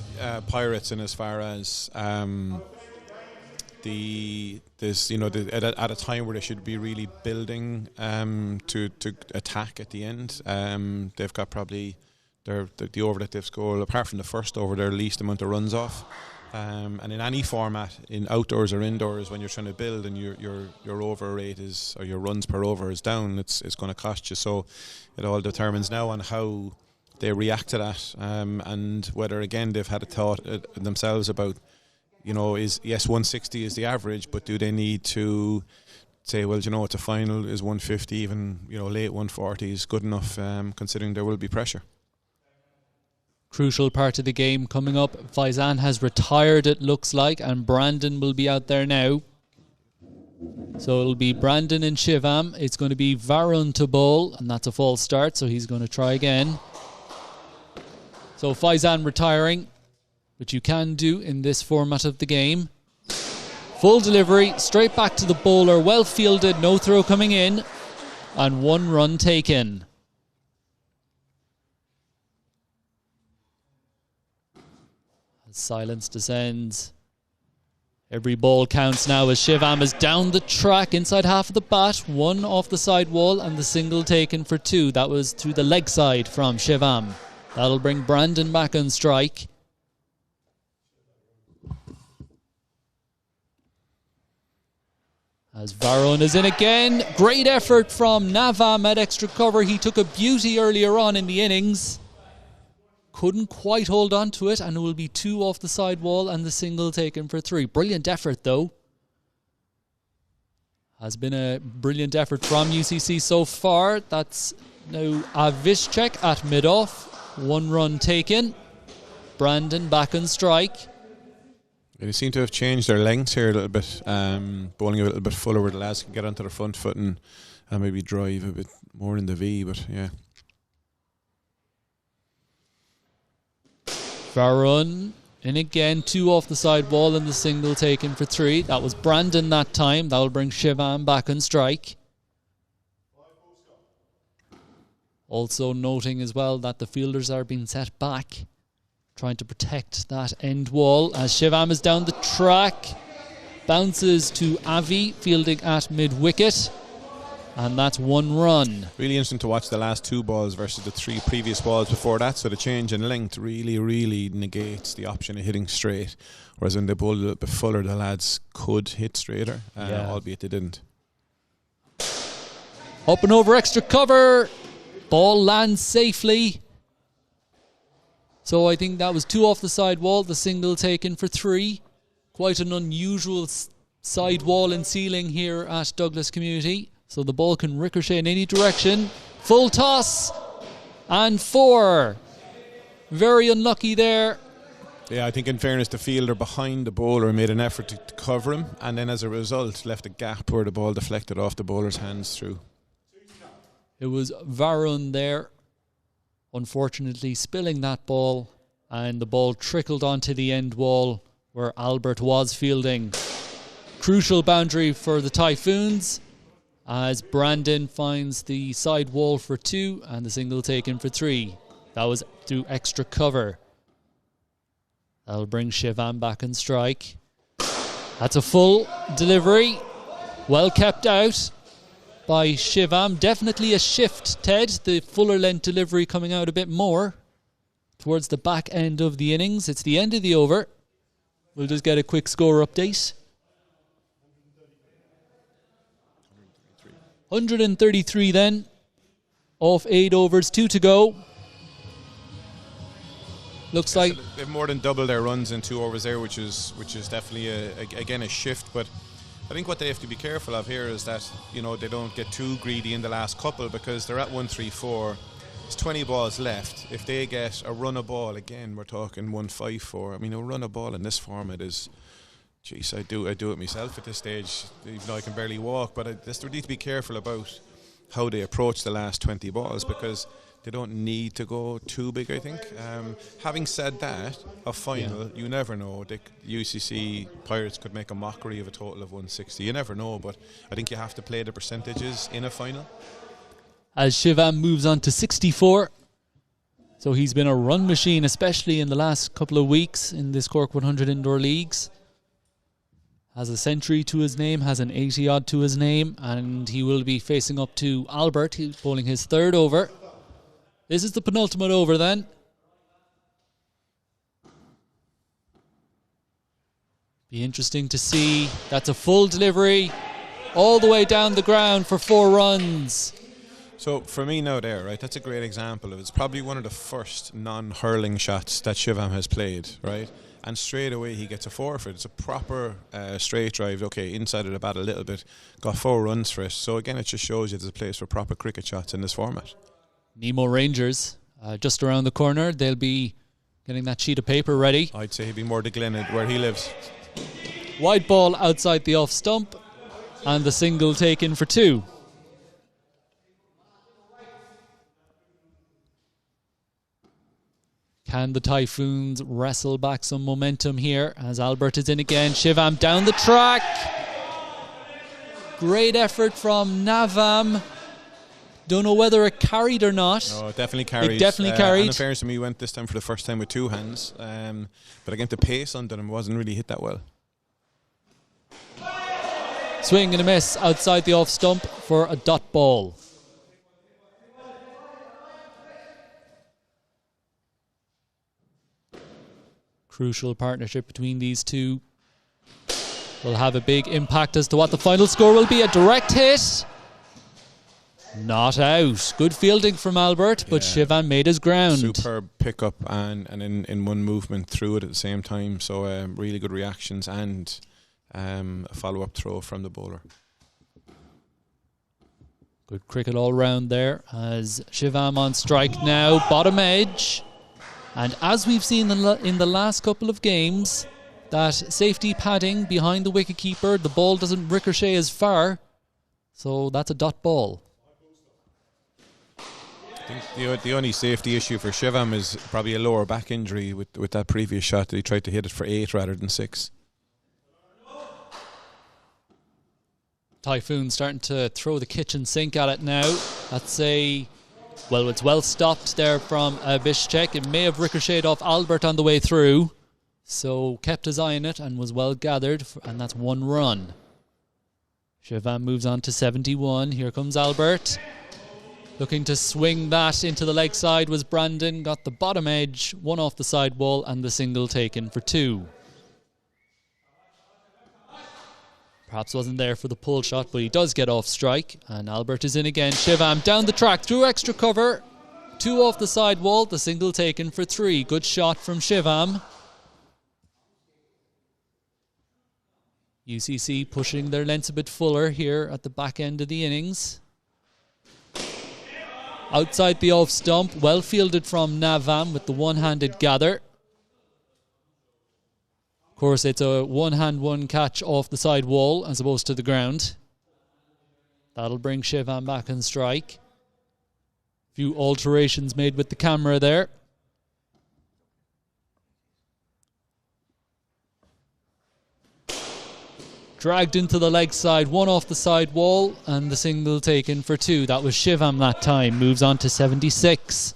Pirates, in as far as at a time where they should be really building to attack at the end. They've got probably the over that they've scored, apart from the first over, their least amount of runs off. And in any format, in outdoors or indoors, when you're trying to build and your over rate is, or your runs per over is down, it's going to cost you. So it all determines now on how they react to that, and whether, again, they've had a thought themselves about, is 160 is the average, but do they need to say, well, it's a final, is 150, even late 140 is good enough, considering there will be pressure. Crucial part of the game coming up. Faizan has retired, it looks like, and Brandon will be out there now. So it'll be Brandon and Shivam. It's going to be Varun to bowl, and that's a false start, so he's going to try again. So Faizan retiring, which you can do in this format of the game. Full delivery, straight back to the bowler, well fielded, no throw coming in, and 1 run taken. As silence descends, every ball counts now as Shivam is down the track inside half of the bat, 1 off the side wall and the single taken for 2. That was through the leg side from Shivam. That'll bring Brandon back on strike. As Varun is in again. Great effort from Navam at extra cover. He took a beauty earlier on in the innings. Couldn't quite hold on to it, and it will be 2 off the side wall and the single taken for 3. Brilliant effort, though. Has been a brilliant effort from UCC so far. That's now Avishchek at mid-off. 1 run taken. Brandon back on strike. They seem to have changed their lengths here a little bit, bowling a little bit fuller where the lads can get onto their front foot and maybe drive a bit more in the V, but yeah. Varun in again, 2 off the side wall and the single taken for 3. That was Brandon that time. That will bring Shivam back on strike. Also noting as well that the fielders are being set back, trying to protect that end wall as Shivam is down the track. Bounces to Avi, fielding at mid-wicket. And that's 1 run. Really interesting to watch the last 2 balls versus the 3 previous balls before that. So the change in length really negates the option of hitting straight. Whereas when they bowled a little bit fuller, the lads could hit straighter, albeit they didn't. Up and over extra cover. Ball lands safely. So I think that was 2 off the side wall. The single taken for 3. Quite an unusual side wall and ceiling here at Douglas Community. So the ball can ricochet in any direction. Full toss. And 4. Very unlucky there. Yeah, I think in fairness, the fielder behind the bowler made an effort to cover him. And then as a result, left a gap where the ball deflected off the bowler's hands through. It was Varun there, unfortunately spilling that ball. And the ball trickled onto the end wall where Albert was fielding. Crucial boundary for the Typhoons, as Brandon finds the side wall for 2 and the single taken for 3. That was through extra cover. That'll bring Shivam back on strike. That's a full delivery. Well kept out by Shivam. Definitely a shift, Ted. The fuller length delivery coming out a bit more towards the back end of the innings. It's the end of the over. We'll just get a quick score update. 133 then, off 8 overs, 2 to go. Looks like they've more than doubled their runs in 2 overs there, which is definitely again a shift. But I think what they have to be careful of here is that they don't get too greedy in the last couple, because they're at 134. There's 20 balls left. If they get a run of ball again, we're talking 154. I mean, a run of ball in this format is. Jeez, I do it myself at this stage, even though I can barely walk. But I just need to be careful about how they approach the last 20 balls, because they don't need to go too big, I think. Having said that, a final, you never know. The UCC Pirates could make a mockery of a total of 160. You never know, but I think you have to play the percentages in a final. As Shivam moves on to 64. So he's been a run machine, especially in the last couple of weeks in this Cork 100 indoor leagues. Has a century to his name, has an 80-odd to his name, and he will be facing up to Albert. He's bowling his 3rd over. This is the penultimate over then. Be interesting to see. That's a full delivery all the way down the ground for 4 runs. So for me now there, right, that's a great example of it's probably one of the first non-hurling shots that Shivam has played, right? And straight away he gets a forfeit. It's a proper straight drive. Okay, inside of the bat a little bit. Got 4 runs for it. So again, it just shows you there's a place for proper cricket shots in this format. Nemo Rangers, just around the corner. They'll be getting that sheet of paper ready. I'd say he'd be more to Glenn where he lives. Wide ball outside the off stump. And the single taken for 2. Can the Typhoons wrestle back some momentum here as Albert is in again? Shivam down the track. Great effort from Navam. Don't know whether it carried or not. No, it definitely carried. It definitely carried. And in fairness to me, he went this time for the first time with 2 hands. But again, the pace under him wasn't really hit that well. Swing and a miss outside the off stump for a dot ball. Crucial partnership between these two will have a big impact as to what the final score will be. A direct hit. Not out. Good fielding from Albert, but Shivam made his ground. Superb pickup and in one movement through it at the same time. So really good reactions and a follow-up throw from the bowler. Good cricket all round there as Shivam on strike now. Bottom edge. And as we've seen in the last couple of games, that safety padding behind the wicketkeeper, the ball doesn't ricochet as far. So that's a dot ball. I think the only safety issue for Shivam is probably a lower back injury with that previous shot that he tried to hit it for 8 rather than 6. Typhoons starting to throw the kitchen sink at it now. That's it's well stopped there from Bishchek. It may have ricocheted off Albert on the way through. So kept his eye on it and was well gathered, and that's 1 run. Shivam moves on to 71. Here comes Albert. Looking to swing that into the leg side was Brandon. Got the bottom edge, 1 off the side wall, and the single taken for 2. Perhaps wasn't there for the pull shot, but he does get off strike. And Albert is in again. Shivam down the track through extra cover. 2 off the side wall, the single taken for 3. Good shot from Shivam. UCC pushing their lengths a bit fuller here at the back end of the innings. Outside the off stump, well fielded from Navam with the one-handed gather. Of course, it's a one-hand, one catch off the side wall as opposed to the ground. That'll bring Shivam back on strike. Few alterations made with the camera there. Dragged into the leg side, 1 off the side wall, and the single taken for 2. That was Shivam that time. Moves on to 76.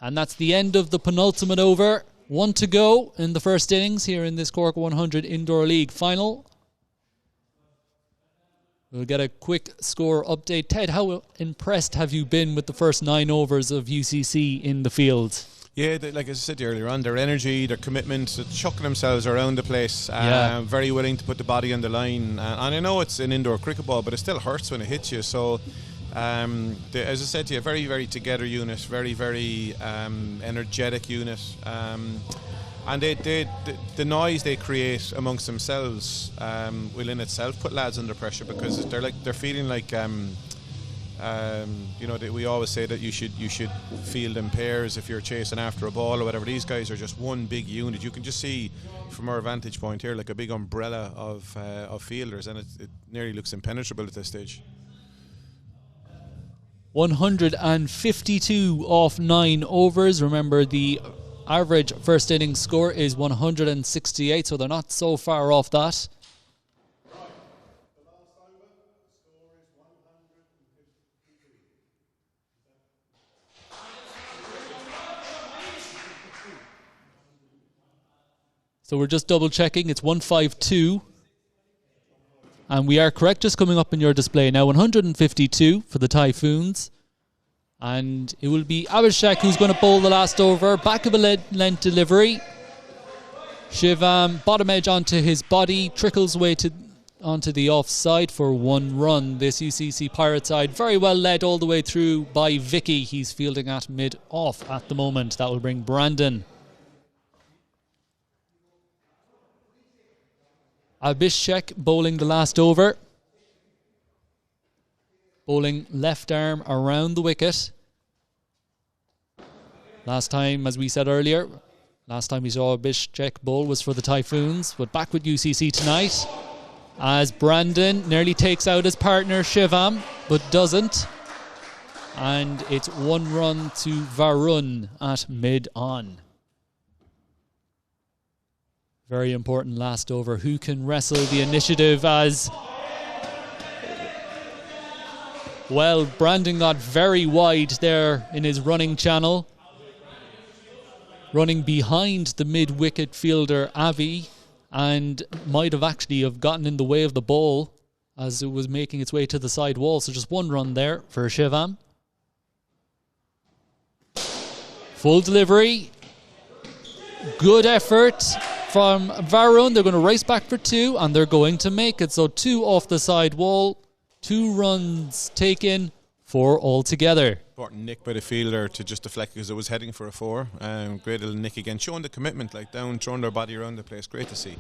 And that's the end of the penultimate over. 1 to go in the first innings here in this Cork 100 Indoor League final. We'll get a quick score update. Ted, how impressed have you been with the first 9 overs of UCC in the field? Yeah, like I said earlier on, their energy, their commitment, chucking themselves around the place, very willing to put the body on the line. And I know it's an indoor cricket ball, but it still hurts when it hits you. So, as I said to you, a very, very together unit, very, very energetic unit. And the noise they create amongst themselves will in itself put lads under pressure, because they're feeling like we always say that you should field in pairs if you're chasing after a ball or whatever. These guys are just one big unit. You can just see from our vantage point here like a big umbrella of fielders, and it nearly looks impenetrable at this stage. 152 off 9 overs. Remember, the average first innings score is 168, so they're not so far off that. So we're just double checking. It's 152. And we are correct, just coming up in your display now. 152 for the Typhoons. And it will be Abhishek who's going to bowl the last over. Back of a length delivery. Shivam, bottom edge onto his body. Trickles away onto the offside for 1 run. This UCC Pirate side very well led all the way through by Vicky. He's fielding at mid-off at the moment. That will bring Brandon. Abhishek bowling the last over. Bowling left arm around the wicket. Last time, as we said earlier, last time we saw Abhishek bowl was for the Typhoons, but back with UCC tonight as Brandon nearly takes out his partner Shivam, but doesn't. And it's 1 run to Varun at mid-on. Very important last over. Who can wrestle the initiative as... Well, Brandon got very wide there in his running channel. Running behind the mid-wicket fielder, Avi, and might have actually have gotten in the way of the ball as it was making its way to the side wall. So just 1 run there for Shivam. Full delivery. Good effort from Varun. They're going to race back for 2, and they're going to make it. So 2 off the side wall. 2 runs taken, 4 altogether. Important nick by the fielder to just deflect because it was heading for a 4. Great little nick again, showing the commitment, like down, throwing their body around the place. Great to see.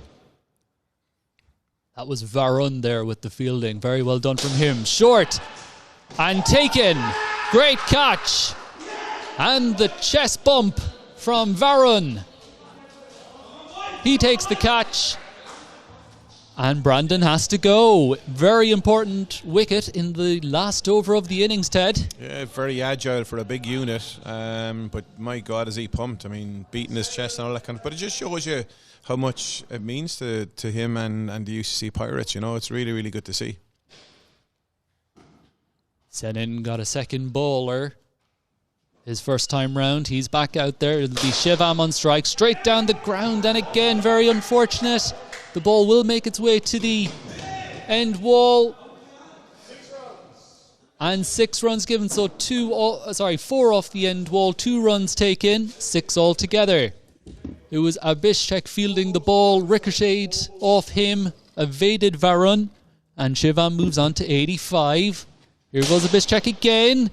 That was Varun there with the fielding. Very well done from him. Short and taken. Great catch. And the chest bump from Varun. He takes the catch. And Brandon has to go. Very important wicket in the last over of the innings, Ted. Yeah, very agile for a big unit. But my God, is he pumped. I mean, beating his chest and all that kind of... But it just shows you how much it means to him and the UCC Pirates. You know, it's really, really good to see. Senin got a second bowler. His first time round, he's back out there. It'll be Shivam on strike, straight down the ground, and again, very unfortunate. The ball will make its way to the end wall. And 6 runs given, so 4 off the end wall, 2 runs taken, 6 altogether. It was Abhishek fielding the ball, ricocheted off him, evaded Varun, and Shivam moves on to 85. Here goes Abhishek again.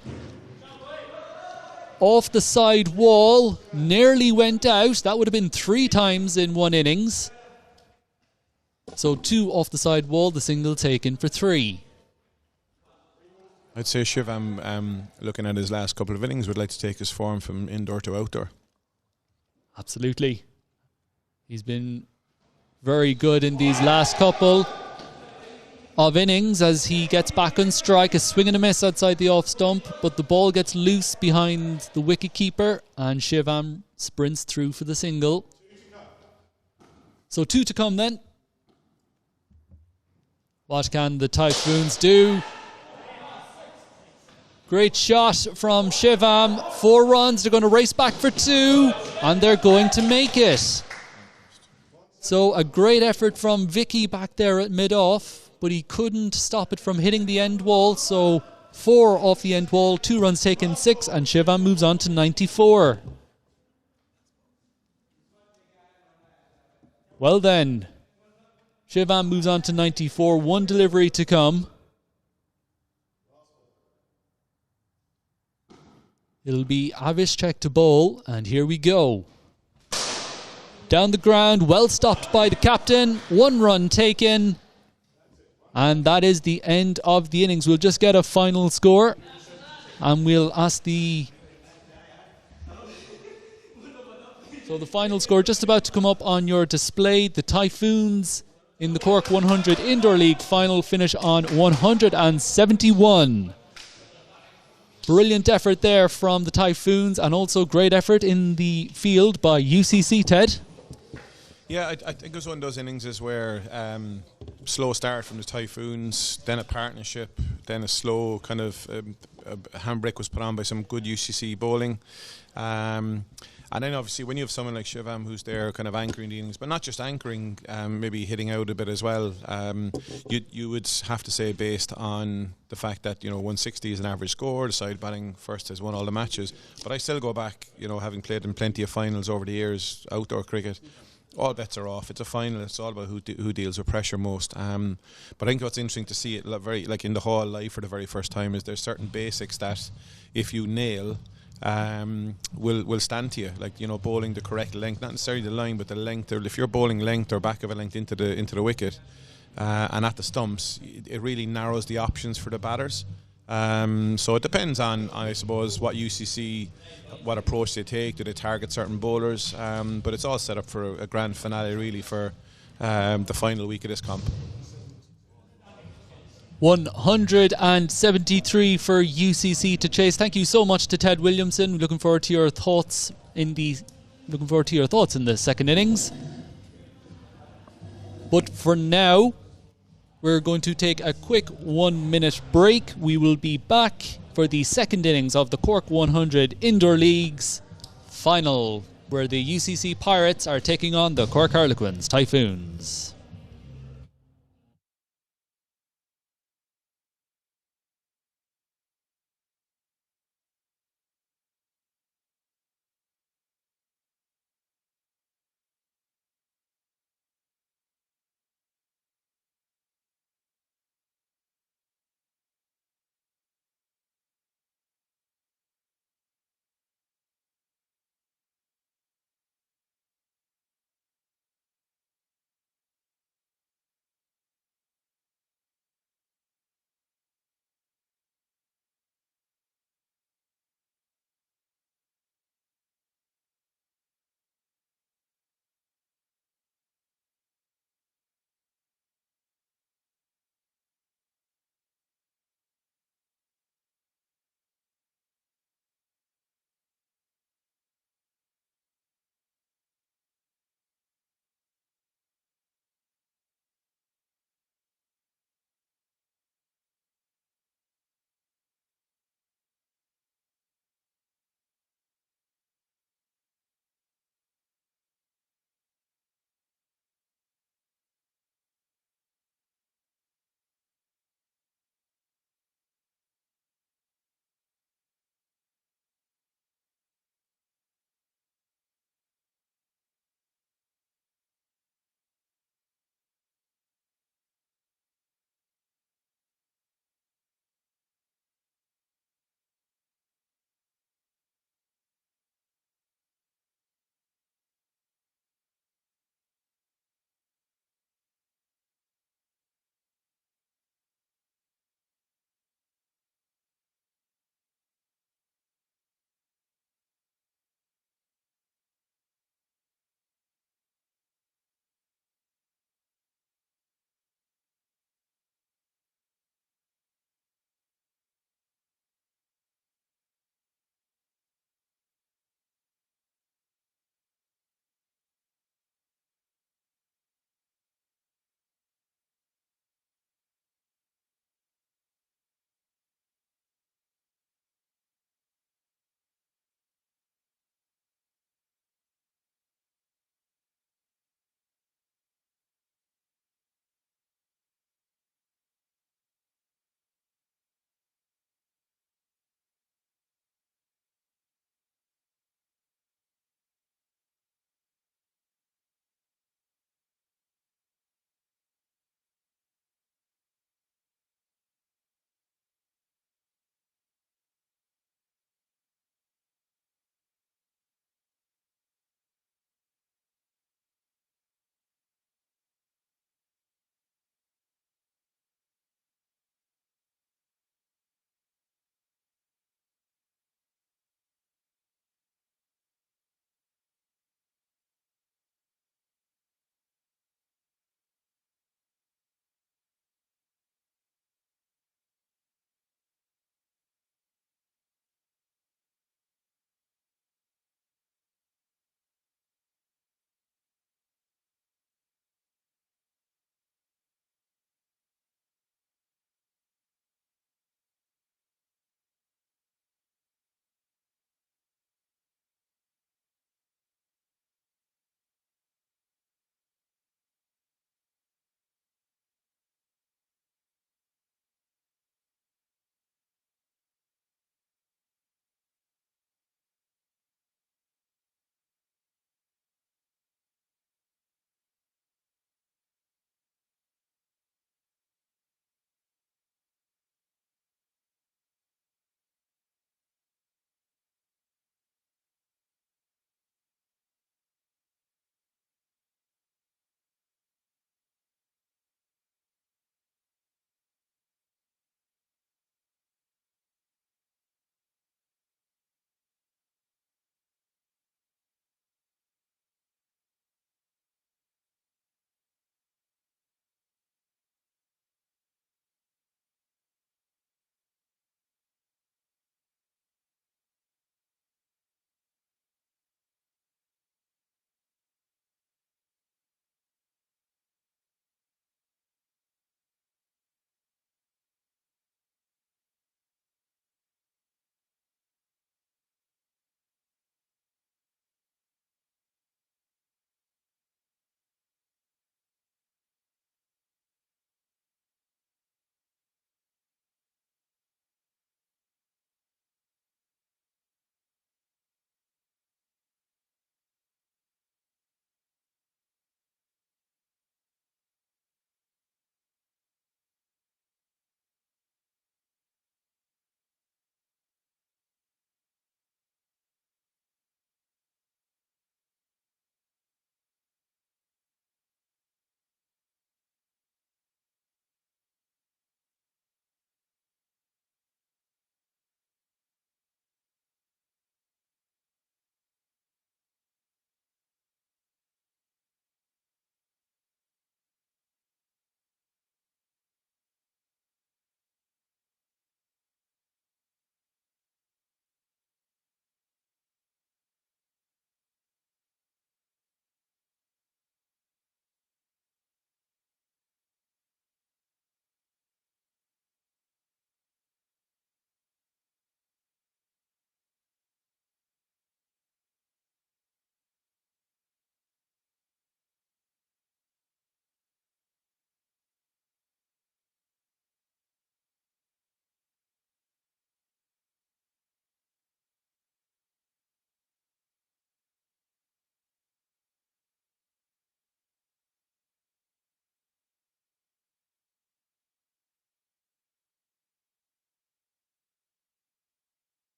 Off the side wall, nearly went out. That would have been 3 times in one innings. So 2 off the side wall, the single taken for 3. I'd say Shivam, looking at his last couple of innings, would like to take his form from indoor to outdoor. Absolutely. He's been very good in these last couple of innings as he gets back on strike. A swing and a miss outside the off stump, but the ball gets loose behind the wicket keeper and Shivam sprints through for the single. So 2 to come then. What can the Typhoons do? Great shot from Shivam. 4 runs. They're going to race back for 2 and they're going to make it. So a great effort from Vicky back there at mid-off, but he couldn't stop it from hitting the end wall. So 4 off the end wall, 2 runs taken, 6, and Shivam moves on to 94. Well then, Shivam moves on to 94, 1 delivery to come. It'll be Avishek to bowl, and here we go. Down the ground, well stopped by the captain, 1 run taken. And that is the end of the innings. We'll just get a final score and we'll ask the... So the final score just about to come up on your display. The Typhoons in the Cork 100 Indoor League final finish on 171. Brilliant effort there from the Typhoons and also great effort in the field by UCC, Ted. Yeah, I think it was one of those innings where slow start from the Typhoons, then a partnership, then a slow kind of handbrake was put on by some good UCC bowling. And then obviously when you have someone like Shivam who's there kind of anchoring the innings, but not just anchoring, maybe hitting out a bit as well, you would have to say based on the fact that, 160 is an average score, the side batting first has won all the matches. But I still go back, having played in plenty of finals over the years, outdoor cricket, all bets are off. It's a final. It's all about who deals with pressure most. But I think what's interesting to see it very like in the hall live for the very first time is there's certain basics that if you nail will stand to you. Like bowling the correct length, not necessarily the line, but the length. Or if you're bowling length or back of a length into the wicket and at the stumps, it really narrows the options for the batters. So it depends on, I suppose, what UCC, what approach they take. Do they target certain bowlers? But it's all set up for a grand finale, really, for the final week of this comp. 173 for UCC to chase. Thank you so much to Ted Williamson. Looking forward to your thoughts in the second innings. But for now, we're going to take a quick 1-minute break. We will be back for the second innings of the Cork 100 Indoor League's final, where the UCC Pirates are taking on the Cork Harlequins Typhoons.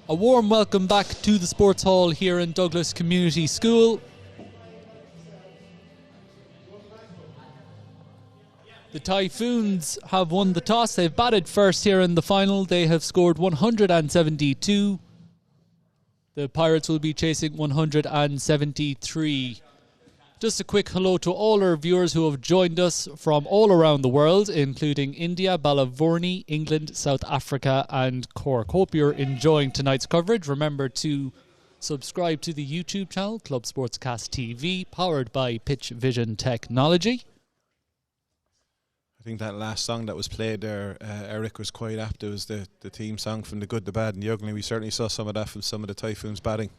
A warm welcome back to the Sports Hall here in Douglas Community School. The Typhoons have won the toss. They've batted first here in the final. They have scored 172. The Pirates will be chasing 173. Just a quick hello to all our viewers who have joined us from all around the world, including India, Balavorni, England, South Africa and Cork. Hope you're enjoying tonight's coverage. Remember to subscribe to the YouTube channel, Club Sportscast TV, powered by Pitch Vision Technology. I think that last song that was played there, Eric, was quite apt. It was the theme song from The Good, the Bad and the Ugly. We certainly saw some of that from some of the Typhoons batting.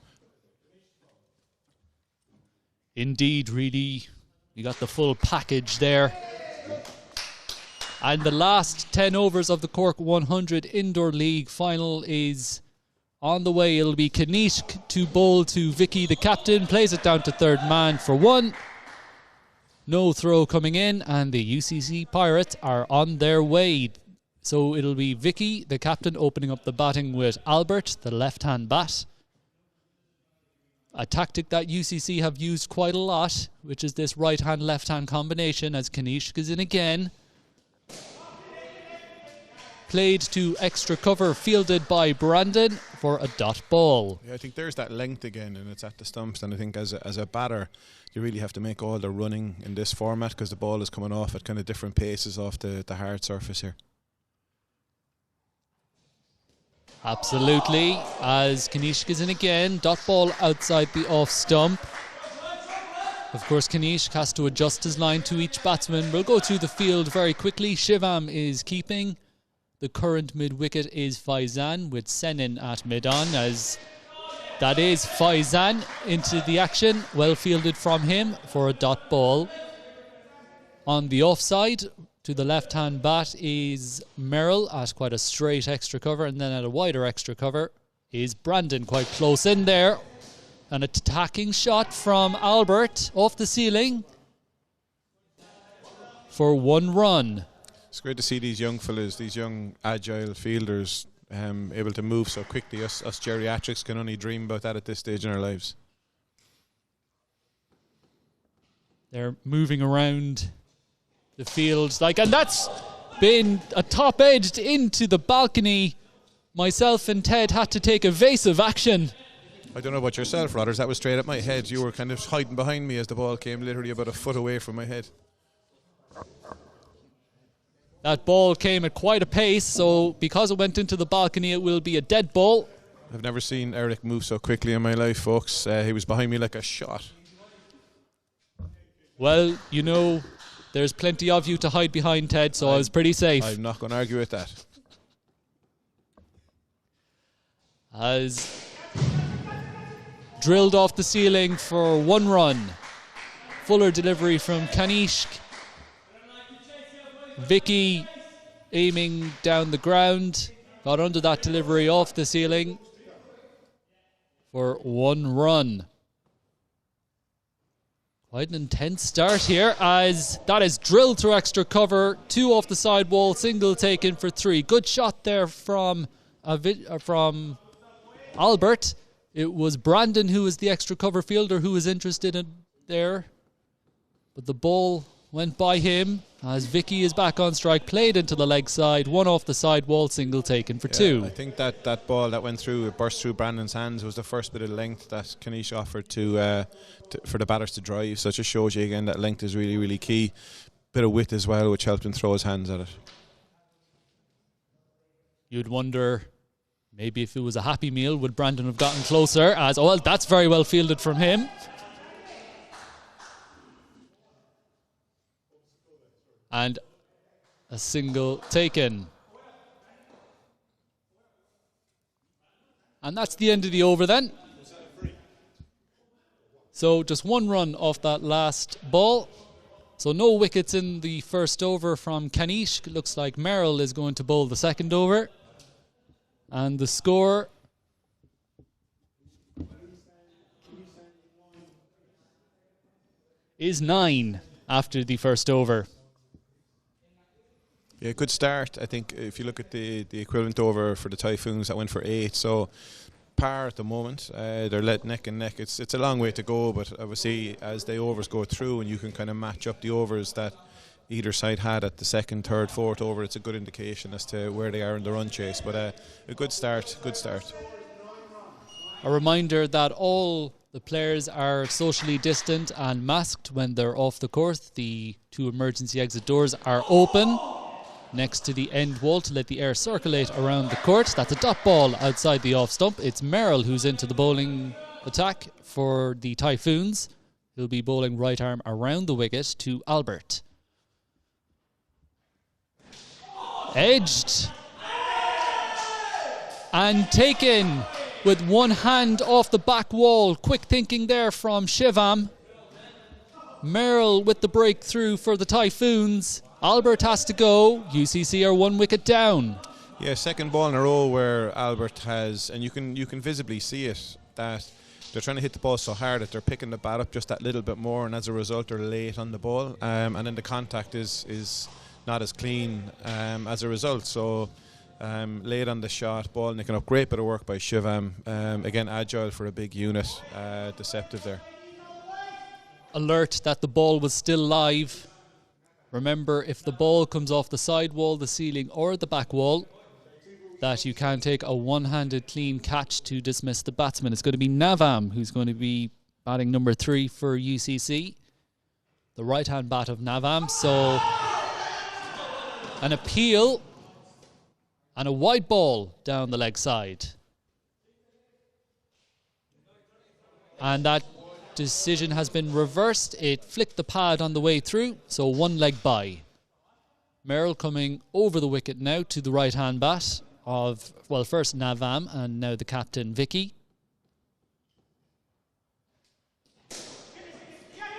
Indeed, really. You got the full package there. And the last 10 overs of the Cork 100 Indoor League final is on the way. It'll be Kanishk to bowl to Vicky, the captain. Plays it down to third man for one. No throw coming in, and the UCC Pirates are on their way. So it'll be Vicky, the captain, opening up the batting with Albert, the left-hand bat. A tactic that UCC have used quite a lot, which is this right-hand, left-hand combination, as Kanishk is in again. Played to extra cover, fielded by Brandon for a dot ball. Yeah, I think there's that length again, and it's at the stumps. And I think as a batter, you really have to make all the running in this format because the ball is coming off at kind of different paces off the hard surface here. Absolutely, as Kanishk is in again. Dot ball outside the off stump. Of course, Kanishk has to adjust his line to each batsman. We'll go through the field very quickly. Shivam is keeping. The current mid-wicket is Faizan with Senin at mid-on, as that is Faizan into the action. Well fielded from him for a dot ball. On the offside, to the left-hand bat is Merrill at quite a straight extra cover, and then at a wider extra cover is Brandon, quite close in there. An attacking shot from Albert off the ceiling for one run. It's great to see these young fellas, these young agile fielders able to move so quickly. Us geriatrics can only dream about that at this stage in our lives. They're moving around the field, and that's been a top-edged into the balcony. Myself and Ted had to take evasive action. I don't know about yourself, Rodders. That was straight at my head. You were kind of hiding behind me as the ball came literally about a foot away from my head. That ball came at quite a pace, so because it went into the balcony, it will be a dead ball. I've never seen Eric move so quickly in my life, folks. He was behind me like a shot. Well, you know, there's plenty of you to hide behind, Ted, so I was pretty safe. I'm not going to argue with that. As drilled off the ceiling for one run. Fuller delivery from Kanishk. Vicky aiming down the ground, got under that delivery off the ceiling for one run. Quite an intense start here, as that is drilled through extra cover, two off the side wall, single taken for three. Good shot there from Albert. It was Brandon who was the extra cover fielder who was interested in there, but the ball went by him as Vicky is back on strike, played into the leg side, one off the side wall, single taken for two. I think that ball that went through, it burst through Brandon's hands, was the first bit of length that Kanish offered for the batters to drive. So it just shows you again that length is really, really key. Bit of width as well, which helped him throw his hands at it. You'd wonder, maybe if it was a happy meal, would Brandon have gotten closer? As, oh, well, that's very well fielded from him. And a single taken. And that's the end of the over then. So just one run off that last ball. So no wickets in the first over from Kanish. Looks like Merrill is going to bowl the second over. And the score is 9 after the first over. Yeah, good start. I think if you look at the equivalent over for the Typhoons, that went for 8. So par at the moment. They're neck and neck. It's a long way to go, but obviously as the overs go through and you can kind of match up the overs that either side had at the second, third, fourth over, it's a good indication as to where they are in the run chase. But a good start. A reminder that all the players are socially distant and masked when they're off the course. The 2 emergency exit doors are open next to the end wall to let the air circulate around the court. That's a dot ball outside the off stump. It's Merrill who's into the bowling attack for the Typhoons. He'll be bowling right arm around the wicket to Albert. Edged and taken with one hand off the back wall. Quick thinking there from Shivam. Merrill with the breakthrough for the Typhoons. Albert has to go. UCC are 1 wicket down. Yeah, second ball in a row where Albert has, and you can visibly see it, that they're trying to hit the ball so hard that they're picking the bat up just that little bit more, and as a result they're late on the ball, and then the contact is not as clean as a result. So late on the shot, ball nicking up. Great bit of work by Shivam. Again, agile for a big unit, deceptive there. Alert that the ball was still live. Remember, if the ball comes off the side wall, the ceiling or the back wall, that you can take a one-handed clean catch to dismiss the batsman. It's going to be Navam who's going to be batting number 3 for UCC. The right-hand bat of Navam. So an appeal and a wide ball down the leg side. And that decision has been reversed. It flicked the pad on the way through, so 1 leg by. Merrill coming over the wicket now to the right-hand bat of, well, first Navam and now the captain Vicky.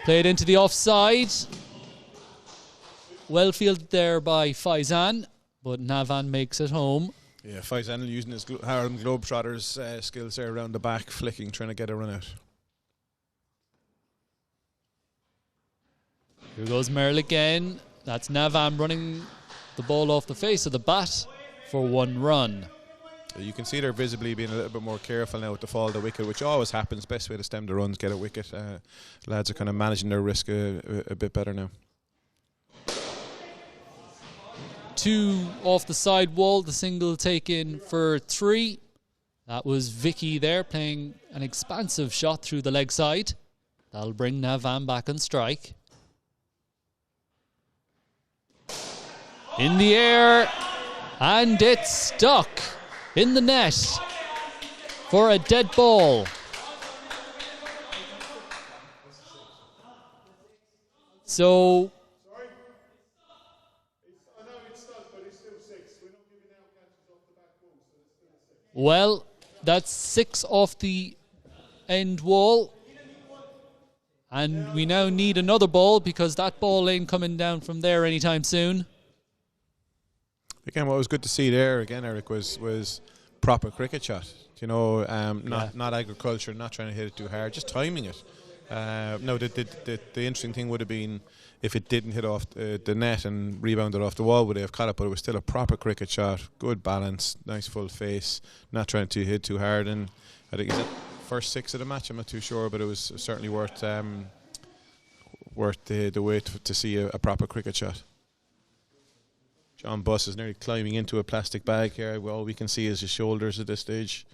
Played into the offside. Well fielded there by Faizan, but Navan makes it home. Yeah, Faizan using his Harlem Globetrotters skills there around the back, flicking, trying to get a run out. Here goes Merrill again. That's Navam running the ball off the face of the bat for 1 run. You can see they're visibly being a little bit more careful now with the fall of the wicket, which always happens. Best way to stem the runs, get a wicket. Lads are kind of managing their risk a bit better now. 2 off the side wall, the single taken for 3. That was Vicky there playing an expansive shot through the leg side. That'll bring Navam back on strike. In the air, and it's stuck in the net for a dead ball. So well, that's 6 off the end wall. And we now need another ball because that ball ain't coming down from there anytime soon. Again, what was good to see there, again, Eric, was proper cricket shot. You know, not agriculture, not trying to hit it too hard, just timing it. No, the interesting thing would have been if it didn't hit off the net and rebounded off the wall, would they have caught it? But it was still a proper cricket shot, good balance, nice full face, not trying to hit too hard. And I think it's the first 6 of the match. I'm not too sure, but it was certainly worth the wait to see a proper cricket shot. John Buss is nearly climbing into a plastic bag here. All we can see is his shoulders at this stage.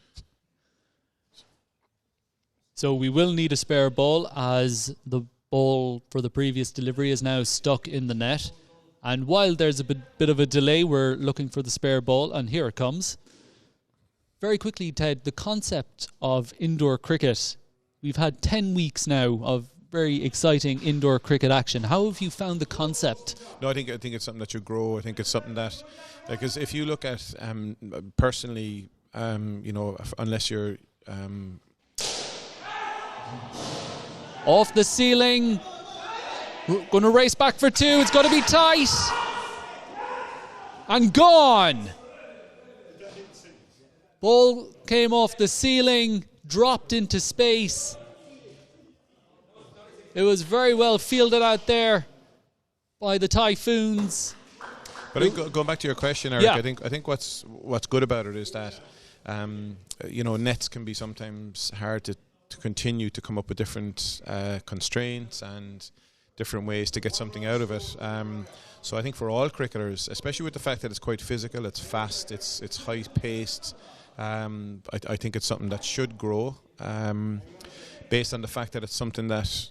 So we will need a spare ball as the ball for the previous delivery is now stuck in the net. And while there's a bit of a delay, we're looking for the spare ball, and here it comes. Very quickly, Ted, the concept of indoor cricket. We've had 10 weeks now of very exciting indoor cricket action. How have you found the concept? No, I think it's something that should grow. I think it's something that, because if you look at personally, you know, unless you're off the ceiling, we're going to race back for 2. It's going to be tight and gone. Ball came off the ceiling, dropped into space. It was very well fielded out there by the Typhoons. But I think going back to your question, Eric, yeah. I think what's good about it is that Nets can be sometimes hard to continue to come up with different constraints and different ways to get something out of it. So I think for all cricketers, especially with the fact that it's quite physical, it's fast, it's high paced, I think it's something that should grow, based on the fact that it's something that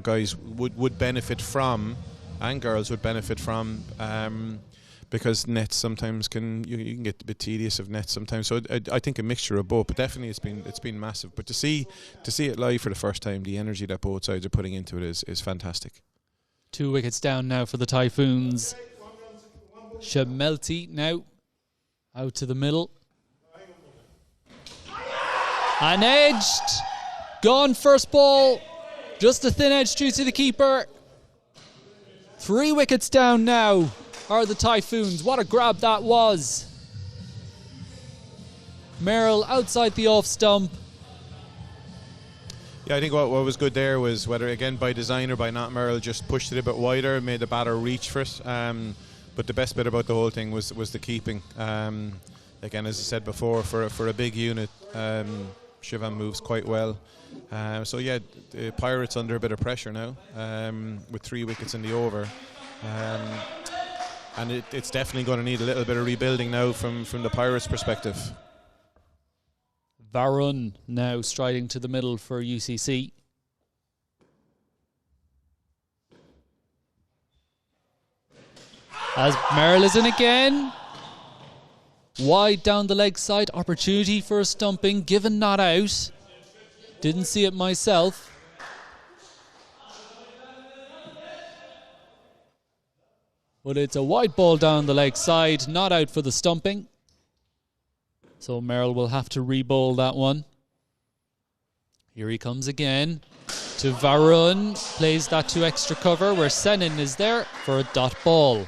guys would benefit from, and girls would benefit from, because nets sometimes you can get a bit tedious of nets sometimes. So I think a mixture of both, but definitely it's been massive. But to see it live for the first time, the energy that both sides are putting into it is fantastic. 2 wickets down now for the Typhoons. Shamelty now out to the middle. And edged. Gone first ball. Just a thin edge through to the keeper. 3 wickets down now are the Typhoons. What a grab that was. Merrill outside the off stump. Yeah, I think what was good there was, whether again by design or by not, Merrill just pushed it a bit wider, made the batter reach for it. But the best bit about the whole thing was the keeping. Again, as I said before, for a big unit, Shivam moves quite well. So yeah, the Pirates under a bit of pressure now, with 3 wickets in the over. And it's definitely going to need a little bit of rebuilding now from the Pirates' perspective. Varun now striding to the middle for UCC. As Merrill is in again. Wide down the leg side. Opportunity for a stumping. Given not out. Didn't see it myself. But it's a wide ball down the leg side. Not out for the stumping. So Merrill will have to re-bowl that one. Here he comes again to Varun. Plays that to extra cover where Senin is there for a dot ball.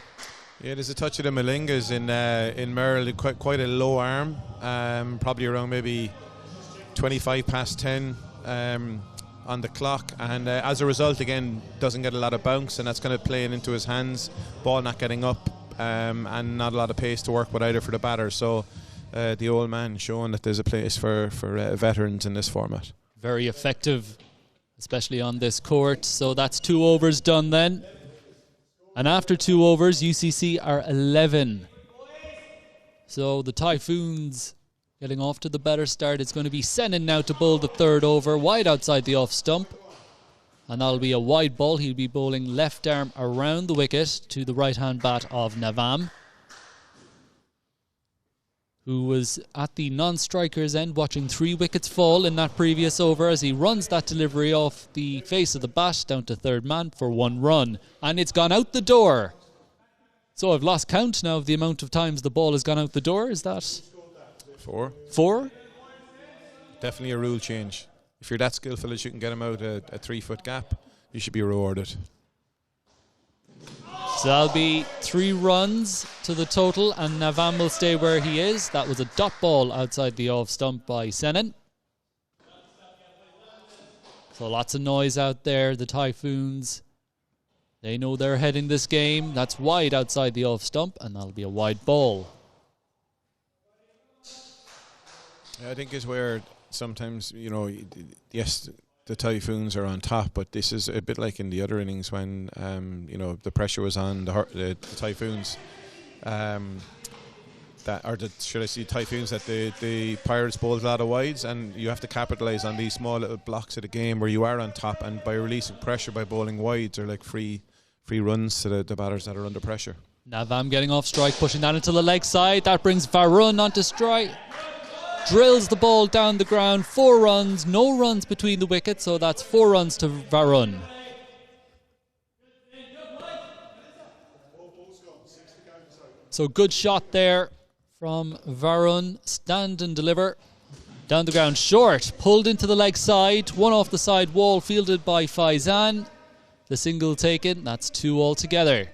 Yeah, there's a touch of the Malingas in Merrill. Quite a low arm. Probably around maybe 25 past 10 on the clock. And as a result, again, doesn't get a lot of bounce. And that's kind of playing into his hands. Ball not getting up. And not a lot of pace to work with either for the batter. So the old man showing that there's a place for veterans in this format. Very effective, especially on this court. So that's 2 overs done then. And after 2 overs, UCC are 11. So the Typhoons getting off to the better start. It's going to be Senin now to bowl the 3rd over, wide outside the off stump. And that'll be a wide ball. He'll be bowling left arm around the wicket to the right-hand bat of Navam, who was at the non-striker's end watching 3 wickets fall in that previous over as he runs that delivery off the face of the bat down to 3rd man for 1 run. And it's gone out the door. So I've lost count now of the amount of times the ball has gone out the door. Is that 4? 4? Definitely a rule change. If you're that skillful that you can get him out a 3-foot gap, you should be rewarded. So that'll be 3 runs to the total, and Navam will stay where he is. That was a dot ball outside the off stump by Senin. So lots of noise out there. The Typhoons, they know they're heading this game. That's wide outside the off stump, and that'll be a wide ball. I think is where sometimes, yes, the Typhoons are on top, but this is a bit like in the other innings when the pressure was on the Typhoons, Typhoons, that the Pirates bowled a lot of wides, and you have to capitalise on these small little blocks of the game where you are on top, and by releasing pressure by bowling wides are like free runs to the batters that are under pressure. Navam getting off strike, pushing that into the leg side. That brings Varun onto strike. Drills the ball down the ground. 4 runs, no runs between the wickets, so that's 4 runs to Varun. So good shot there from Varun. Stand and deliver. Down the ground short, pulled into the leg side. 1 off the side wall, fielded by Faizan. The single taken, that's 2 altogether.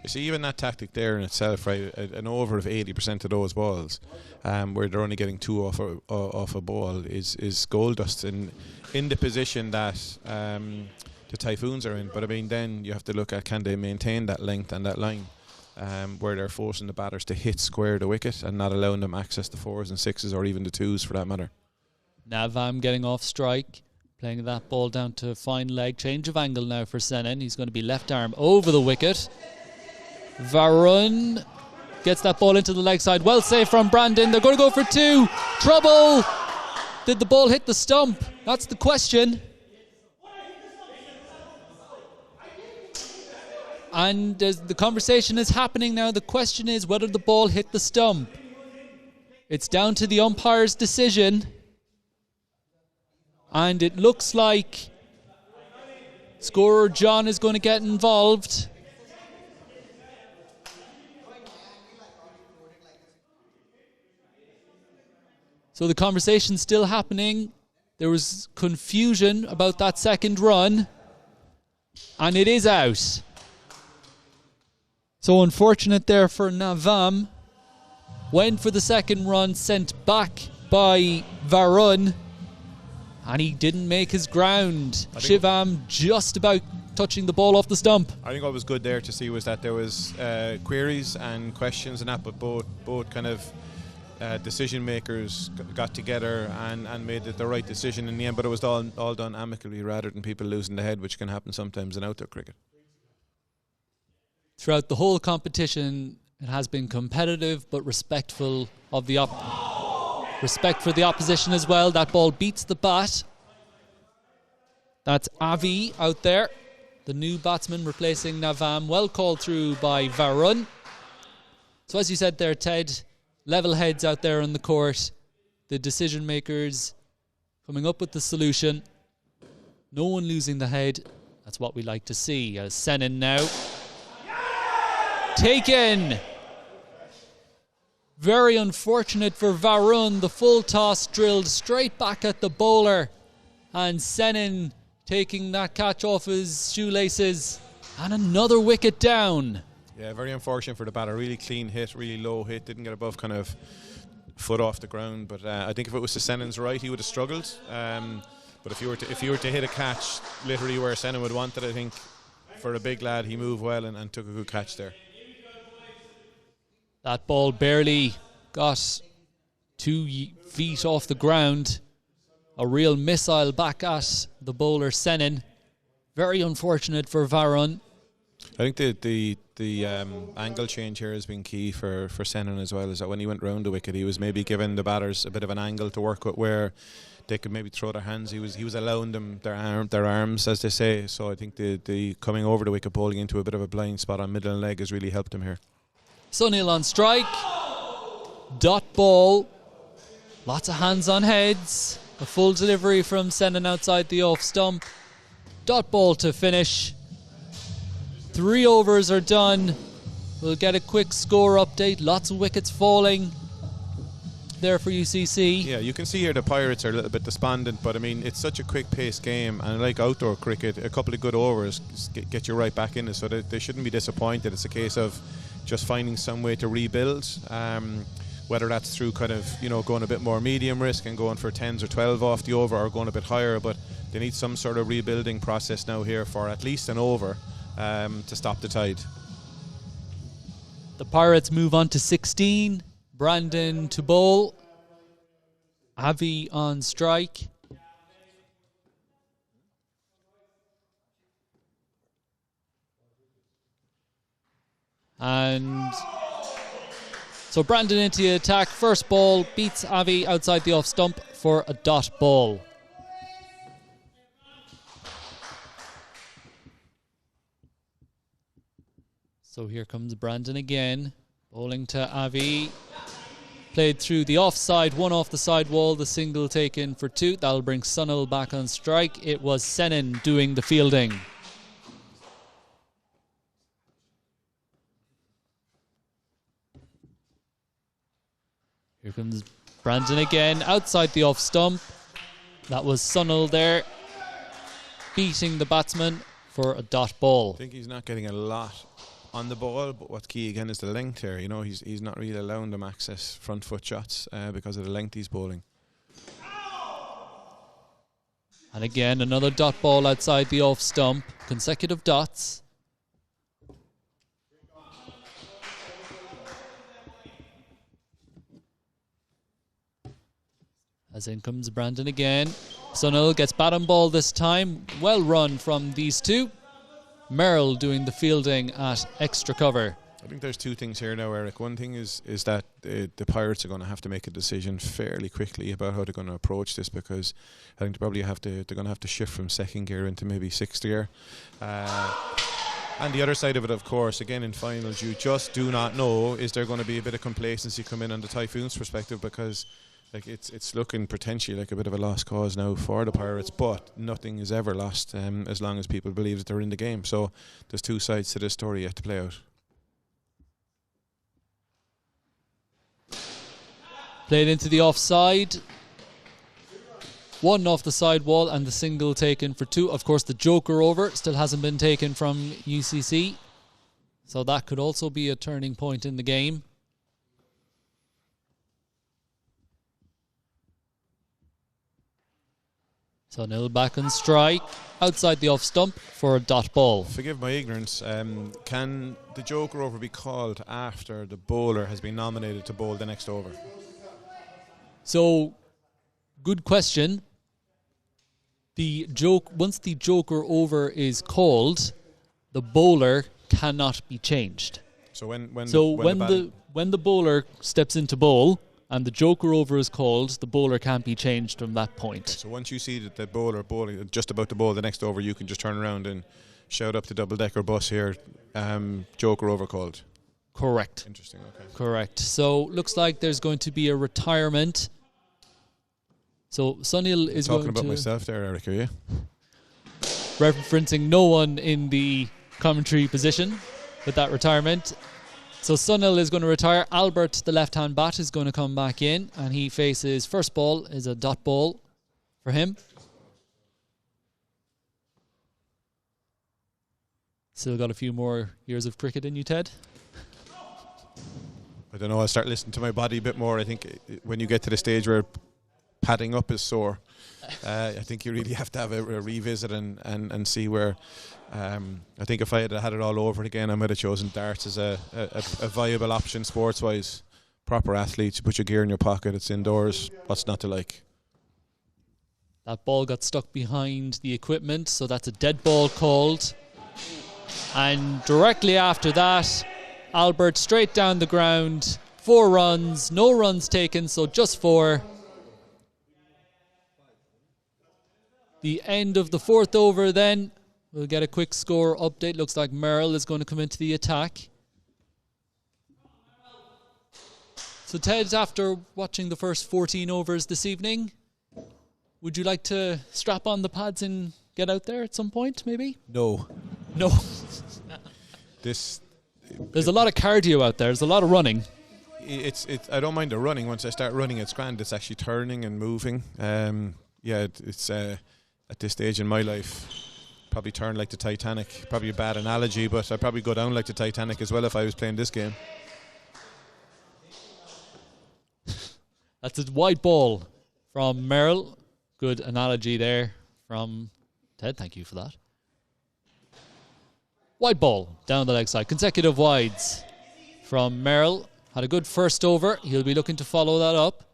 You see, even that tactic there in itself, right? An over of 80% of those balls, where they're only getting 2 off a ball, is gold dust in the position that the Typhoons are in. But I mean, then you have to look at, can they maintain that length and that line? where they're forcing the batters to hit square the wicket and not allowing them access the 4s and 6s or even the 2s for that matter. Navam getting off strike, playing that ball down to fine leg. Change of angle now for Senin. He's going to be left arm over the wicket. Varun gets that ball into the leg side. Well saved from Brandon. They're going to go for 2. Trouble! Did the ball hit the stump? That's the question. And as the conversation is happening now, the question is whether the ball hit the stump. It's down to the umpire's decision. And it looks like scorer John is going to get involved. So the conversation's still happening. There was confusion about that second run. And it is out. So unfortunate there for Navam. Went for the second run, sent back by Varun. And he didn't make his ground. Shivam just about touching the ball off the stump. I think what was good there to see was that there was queries and questions and that, but both kind of decision makers got together and made the right decision in the end. But it was all done amicably rather than people losing the head, which can happen sometimes in outdoor cricket. Throughout the whole competition, it has been competitive but respectful of the respect for the opposition as well. That ball beats the bat. That's Avi out there, the new batsman replacing Navam. Well called through by Varun. So as you said there, Ted, level heads out there on the court. The decision makers coming up with the solution. No one losing the head. That's what we like to see. As Senin now. Taken. Very unfortunate for Varun. The full toss drilled straight back at the bowler. And Senin taking that catch off his shoelaces. And another wicket down. Yeah, very unfortunate for the batter. Really clean hit, really low hit. Didn't get above kind of foot off the ground. But I think if it was to Senin's right, he would have struggled. But if you were to hit a catch literally where Senin would want it, I think for a big lad, he moved well and took a good catch there. That ball barely got 2 feet off the ground. A real missile back at the bowler Senin. Very unfortunate for Varun. I think the angle change here has been key for Senin as well. Is that when he went round the wicket, he was maybe giving the batters a bit of an angle to work with where they could maybe throw their hands. He was allowing them their arms, as they say. So I think the coming over the wicket, bowling into a bit of a blind spot on middle and leg has really helped him here. Sunil on strike. Dot ball. Lots of hands on heads. A full delivery from Senin outside the off stump. Dot ball to finish. 3 overs are done. We'll get a quick score update. Lots of wickets falling there for UCC. Yeah, you can see here the Pirates are a little bit despondent, but I mean, it's such a quick-paced game, and like outdoor cricket, a couple of good overs get you right back in it, so they shouldn't be disappointed. It's a case of just finding some way to rebuild, whether that's through kind of, going a bit more medium risk and going for 10s or 12 off the over, or going a bit higher, but they need some sort of rebuilding process now here for at least an over to stop the tide. The Pirates move on to 16. Brandon to bowl. Avi on strike. And so Brandon into the attack. First ball beats Avi outside the off stump for a dot ball. So here comes Brandon again. Bowling to Avi. Played through the offside, one off the side wall, the single taken for 2. That'll bring Sunil back on strike. It was Senin doing the fielding. Here comes Brandon again, outside the off stump. That was Sunil there, beating the batsman for a dot ball. I think he's not getting a lot on the ball, but what's key again is the length here. He's not really allowing them access front foot shots because of the length he's bowling. And again, another dot ball outside the off stump. Consecutive dots. As in comes Brandon again. Sunil gets bat on ball this time. Well run from these two. Merrill doing the fielding at extra cover. I think there's two things here now, Eric. One thing is that the Pirates are going to have to make a decision fairly quickly about how they're going to approach this, because I think they're going to have to shift from second gear into maybe sixth gear. And the other side of it, of course, again in finals, you just do not know, is there going to be a bit of complacency come in on the Typhoons' perspective, because like it's looking potentially like a bit of a lost cause now for the Pirates, but nothing is ever lost as long as people believe that they're in the game. So there's two sides to this story yet to play out. Played into the offside. One off the side wall and the single taken for two. Of course, the joker over still hasn't been taken from UCC. So that could also be a turning point in the game. So nil back on strike. Outside the off stump for a dot ball. Forgive my ignorance. Can the joker over be called after the bowler has been nominated to bowl the next over? So, good question. Once the joker over is called, the bowler cannot be changed. So when the bowler steps into bowl and the joker over is called, the bowler can't be changed from that point. So once you see that the bowler bowling just about to bowl the next over, you can just turn around and shout up the double-decker bus here, joker over called. Correct. Interesting, okay. Correct. So, looks like there's going to be a retirement. So, Sunil is going to... Talking about myself there, Eric, are you? Referencing no one in the commentary position with that retirement. So, Sunil is going to retire. Albert, the left-hand bat, is going to come back in, and he faces first ball is a dot ball for him. Still got a few more years of cricket in you, Ted? I don't know, I'll start listening to my body a bit more. I think when you get to the stage where padding up is sore, I think you really have to have a revisit and see where. I think if I had it all over again, I might have chosen darts as a viable option sports-wise. Proper athletes, you put your gear in your pocket, it's indoors, what's not to like? That ball got stuck behind the equipment, so that's a dead ball called. And directly after that, Albert straight down the ground, 4 runs, no runs taken, so just 4. The end of the 4th over then, we'll get a quick score update. Looks like Merrill is going to come into the attack. So Ted, after watching the first 14 overs this evening, would you like to strap on the pads and get out there at some point, maybe? No. There's a lot of cardio out there. There's a lot of running. I don't mind the running. Once I start running, it's grand. It's actually turning and moving. It's at this stage in my life, probably turn like the Titanic. Probably a bad analogy, but I'd probably go down like the Titanic as well if I was playing this game. That's a wide ball from Merrill. Good analogy there from Ted. Thank you for that. Wide ball down the leg side. Consecutive wides from Merrill. Had a good first over. He'll be looking to follow that up.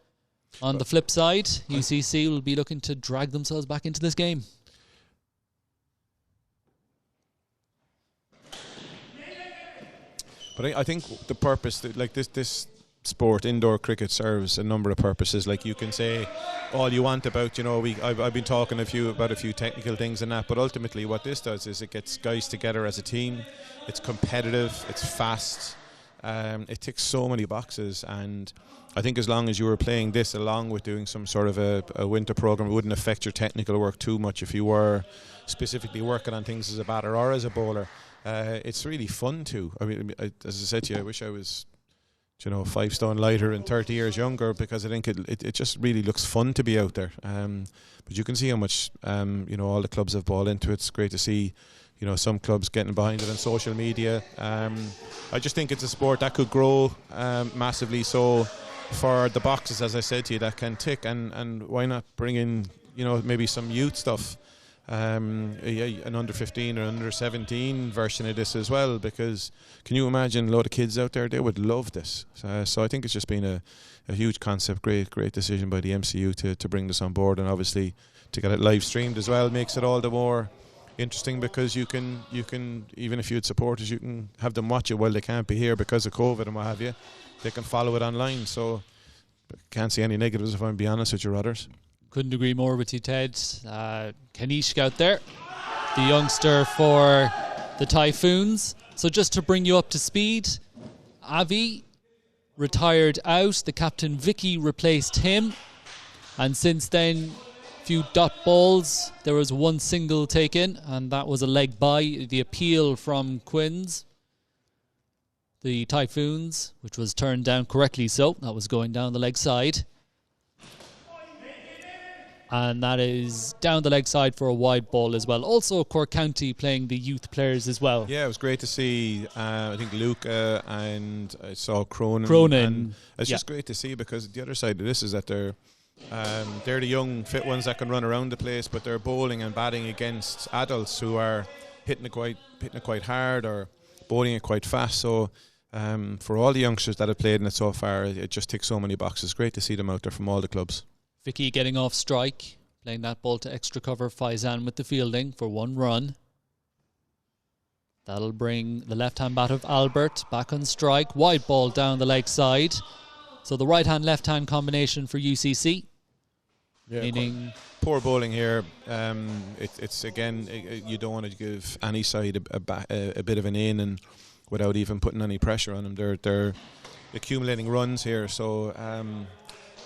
On the flip side, UCC will be looking to drag themselves back into this game. But I think the purpose, like this sport, indoor cricket, serves a number of purposes. Like you can say all you want about, I've been talking about a few technical things and that, but ultimately what this does is it gets guys together as a team. It's competitive, it's fast, it ticks so many boxes, and I think as long as you were playing this along with doing some sort of a winter program, it wouldn't affect your technical work too much if you were specifically working on things as a batter or as a bowler. It's really fun too. I mean, as I said to you, I wish I was 5 stone lighter and 30 years younger, because I think it just really looks fun to be out there. But you can see how much all the clubs have bought into it. It's great to see some clubs getting behind it on social media. I just think it's a sport that could grow massively. So for the boxes, as I said to you, that can tick, and why not bring in maybe some youth stuff. an under 15 or under 17 version of this as well, because can you imagine a lot of kids out there, they would love this. So I think it's just been a huge concept, great decision by the MCU to bring this on board, and obviously to get it live streamed as well makes it all the more interesting, because you can even if you had supporters, you can have them watch it while they can't be here because of COVID and what have you. They can follow it online, so can't see any negatives if I'm being honest with you, Rodders. Couldn't agree more with you, Ted. Kanishk out there, the youngster for the Typhoons. So just to bring you up to speed, Avi retired out. The captain Vicky replaced him, and since then, few dot balls. There was one single taken, and that was a leg by. The appeal from Quins, the Typhoons, which was turned down correctly, so that was going down the leg side. And that is down the leg side for a wide ball as well. Also Cork County playing the youth players as well. Yeah, it was great to see, I think Luca and I saw Cronin. And it's just great to see, because the other side of this is that they're the young fit ones that can run around the place, but they're bowling and batting against adults who are hitting it quite hard or bowling it quite fast. So for all the youngsters that have played in it so far, it just ticks so many boxes. Great to see them out there from all the clubs. Vicky getting off strike, playing that ball to extra cover. Faizan with the fielding for one run. That'll bring the left-hand bat of Albert back on strike. Wide ball down the leg side. So the right-hand, left-hand combination for UCC. Yeah, meaning poor bowling here. It's again, you don't want to give any side a bit of an in, and without even putting any pressure on them. They're accumulating runs here. So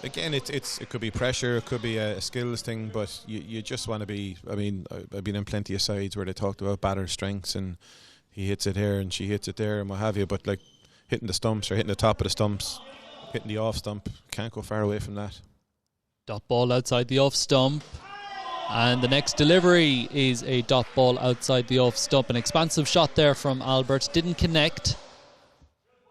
again, it could be pressure, it could be a skills thing, but you just want to be. I mean, I've been in plenty of sides where they talked about batter strengths, and he hits it here and she hits it there and what have you. But like hitting the stumps or hitting the top of the stumps, hitting the off stump, can't go far away from that. Dot ball outside the off stump, and the next delivery is a dot ball outside the off stump. An expansive shot there from Albert, didn't connect,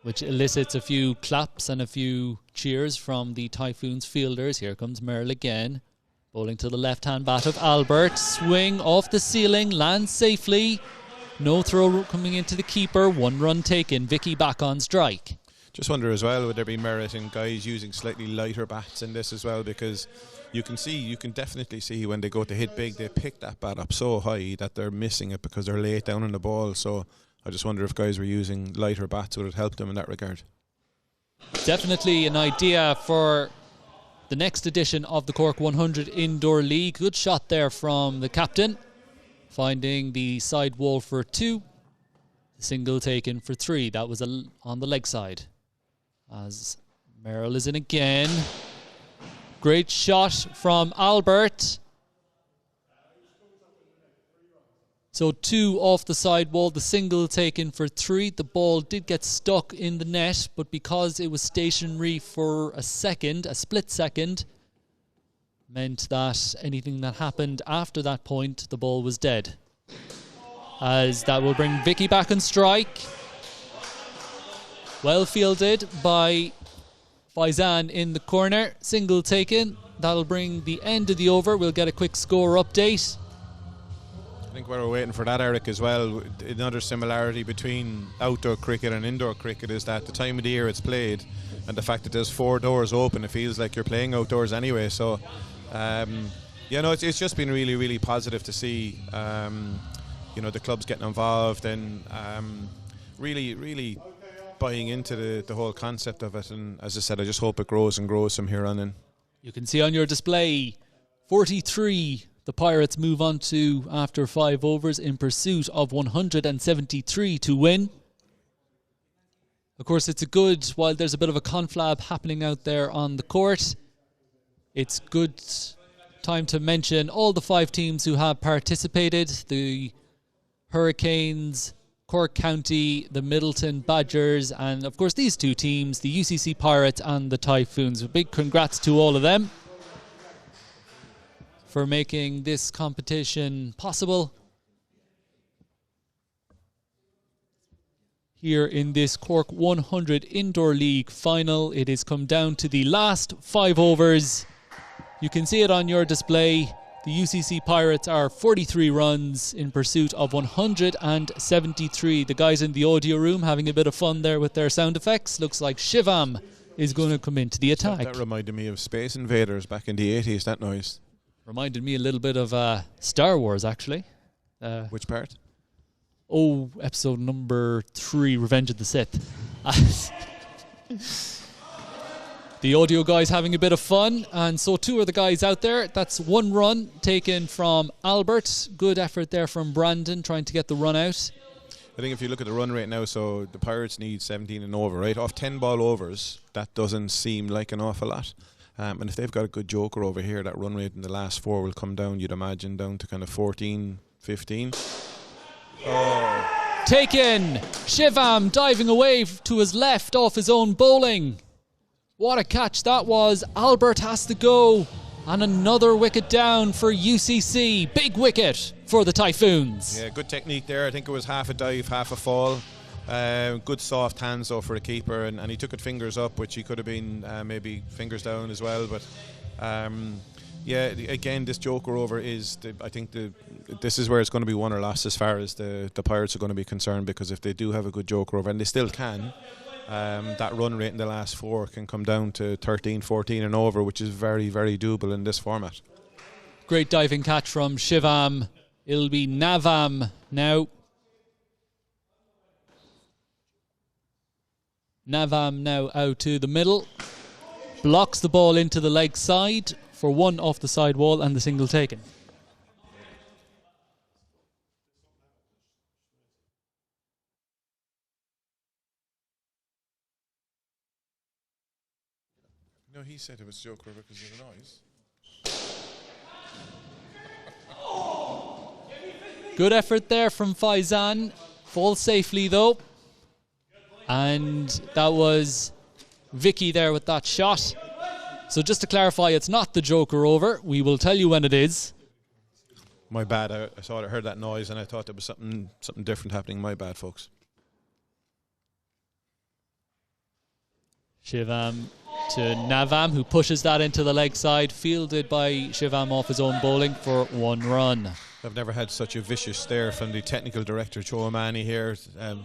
which elicits a few claps and a few cheers from the Typhoons fielders. Here comes Merrill again, bowling to the left-hand bat of Albert. Swing off the ceiling, lands safely. No throw coming into the keeper. One run taken. Vicky back on strike. Just wonder as well, would there be merit in guys using slightly lighter bats in this as well, because you can definitely see when they go to hit big, they pick that bat up so high that they're missing it because they're late down on the ball. So I just wonder if guys were using lighter bats, would it help them in that regard? Definitely an idea for the next edition of the Cork 100 Indoor League. Good shot there from the captain, finding the side wall for 2. Single taken for 3. That was on the leg side. As Merrill is in again. Great shot from Albert. So 2 off the side wall, the single taken for 3. The ball did get stuck in the net, but because it was stationary for a split second, meant that anything that happened after that point, the ball was dead. As that will bring Vicky back on strike. Well fielded by Faizan in the corner. Single taken. That'll bring the end of the over. We'll get a quick score update. I think we're waiting for that, Eric, as well. Another similarity between outdoor cricket and indoor cricket is that the time of the year it's played and the fact that there's 4 doors open, it feels like you're playing outdoors anyway. So, it's just been really, really positive to see, the clubs getting involved and really, really buying into the whole concept of it. And as I said, I just hope it grows and grows from here on in. You can see on your display 43 the Pirates move on to after 5 overs in pursuit of 173 to win. Of course, while there's a bit of a conflab happening out there on the court, it's good time to mention all the 5 teams who have participated. The Hurricanes, Cork County, the Middleton Badgers, and of course these 2 teams, the UCC Pirates and the Typhoons. A big congrats to all of them for making this competition possible here in this Cork 100 Indoor League final. It has come down to the last 5 overs. You can see it on your display. The UCC Pirates are 43 runs in pursuit of 173. The guys in the audio room having a bit of fun there with their sound effects. Looks like Shivam is going to come into the attack. That reminded me of Space Invaders back in the 80s, that noise. Reminded me a little bit of Star Wars, actually. Which part? Episode number 3, Revenge of the Sith. The audio guys having a bit of fun, and so 2 are the guys out there. That's 1 run taken from Albert. Good effort there from Brandon trying to get the run out. I think if you look at the run rate now, so the Pirates need 17 and over, right? Off 10 ball overs, that doesn't seem like an awful lot. And if they've got a good joker over here, that run rate in the last 4 will come down, you'd imagine, down to kind of 14, 15. Oh. Taken! Shivam diving away to his left off his own bowling. What a catch that was. Albert has to go. And another wicket down for UCC. Big wicket for the Typhoons. Yeah, good technique there. I think it was half a dive, half a fall. Good soft hands though for the keeper, and he took it fingers up, which he could have been maybe fingers down as well. But yeah, again, this joker over is, I think this is where it's going to be won or lost as far as the Pirates are going to be concerned, because if they do have a good joker over, and they still can, that run rate in the last 4 can come down to 13, 14 and over, which is very, very doable in this format. Great diving catch from Shivam. It'll be Navam now. Navam now out to the middle. Blocks the ball into the leg side for 1 off the side wall and the single taken. No, he said it was joker over because of the noise. Good effort there from Faizan. Falls safely though. And that was Vicky there with that shot. So just to clarify, it's not the joker over. We will tell you when it is. My bad. I heard that noise and I thought there was something different happening. My bad, folks. Shivam to Navam, who pushes that into the leg side. Fielded by Shivam off his own bowling for 1 run. I've never had such a vicious stare from the technical director, Joe O'Mahony, here,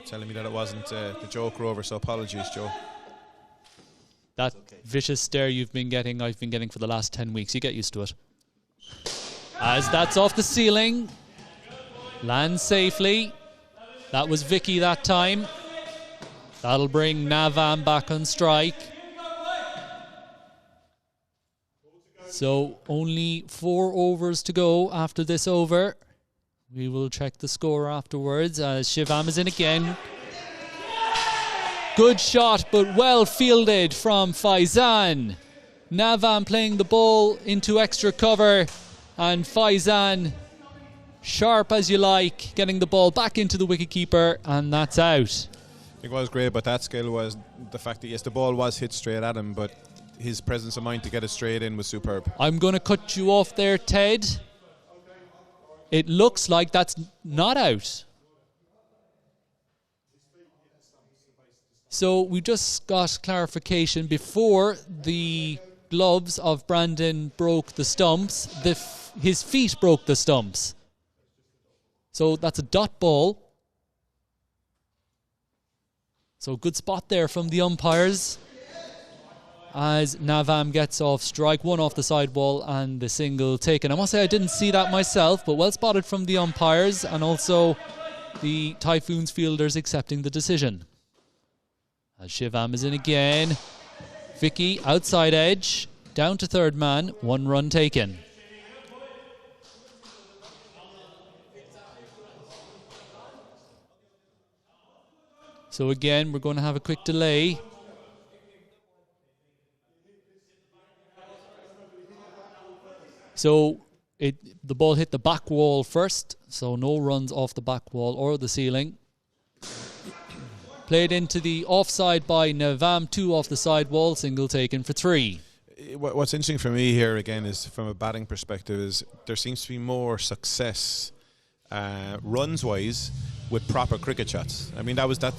telling me that it wasn't the joker over, so apologies, Joe. That vicious stare I've been getting for the last 10 weeks. You get used to it. As that's off the ceiling. Lands safely. That was Vicky that time. That'll bring Navam back on strike. So only 4 overs to go after this over. We will check the score afterwards as Shivam is in again. Good shot, but well fielded from Faizan. Navam playing the ball into extra cover, and Faizan, sharp as you like, getting the ball back into the wicketkeeper, and that's out. I think what was great about that skill was the fact that, yes, the ball was hit straight at him, but his presence of mind to get it straight in was superb. I'm going to cut you off there, Ted. It looks like that's not out. So we just got clarification before the gloves of Brandon broke the stumps. His feet broke the stumps. So that's a dot ball. So good spot there from the umpires as Navam gets off strike. 1 off the side wall and the single taken. I must say I didn't see that myself, but well spotted from the umpires and also the Typhoons fielders accepting the decision. As Shivam is in again. Vicky outside edge, down to third man, 1 run taken. So again, we're going to have a quick delay. So the ball hit the back wall first, so no runs off the back wall or the ceiling. Played into the offside by Navam, 2 off the side wall, single taken for 3. What's interesting for me here again is, from a batting perspective, is there seems to be more success runs-wise with proper cricket shots. I mean,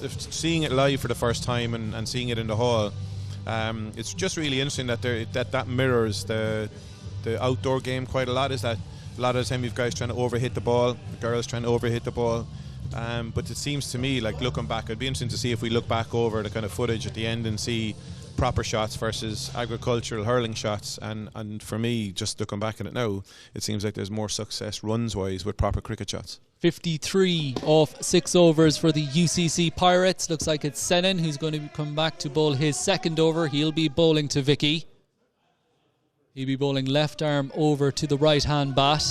seeing it live for the first time and seeing it in the hall, it's just really interesting that that mirrors the outdoor game quite a lot. Is that A lot of the time you've guys trying to overhit the ball, girls trying to overhit the ball. But it seems to me, like looking back, it'd be interesting to see if we look back over the kind of footage at the end and see proper shots versus agricultural hurling shots, and for me, just looking back at it now, it seems like there's more success runs wise with proper cricket shots. 53 off 6 overs for the UCC Pirates. Looks like it's Senan who's going to come back to bowl his second over. He'll be bowling to Vicky. He'll be bowling left arm over to the right hand bat.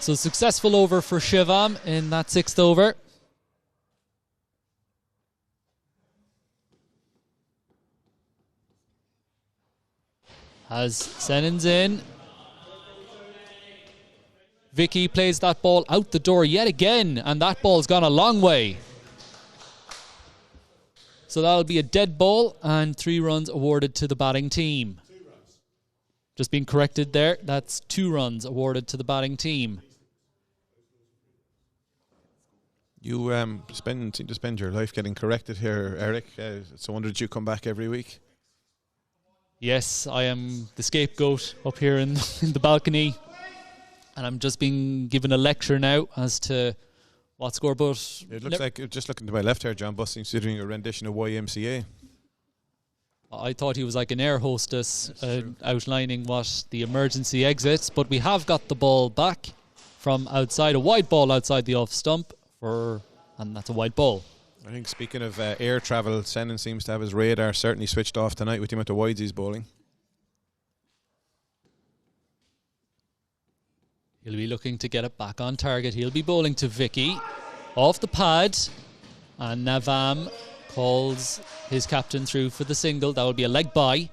So successful over for Shivam in that 6th over. As Senan's in, Vicky plays that ball out the door yet again, and that ball's gone a long way. So that'll be a dead ball, and 3 runs awarded to the batting team. Just being corrected there, that's 2 runs awarded to the batting team. You seem to spend your life getting corrected here, Eric. It's a wonder that you come back every week. Yes, I am the scapegoat up here in the balcony, and I'm just being given a lecture now as to what score. But it looks like, just looking to my left here, John Busting is doing a rendition of YMCA. I thought he was like an air hostess outlining what the emergency exits, but we have got the ball back from outside, a wide ball outside the off stump, and that's a wide ball. I think speaking of air travel, Senan seems to have his radar certainly switched off tonight with the amount of wides he's bowling. He'll be looking to get it back on target. He'll be bowling to Vicky off the pad, and Navam calls his captain through for the single. That will be a leg bye.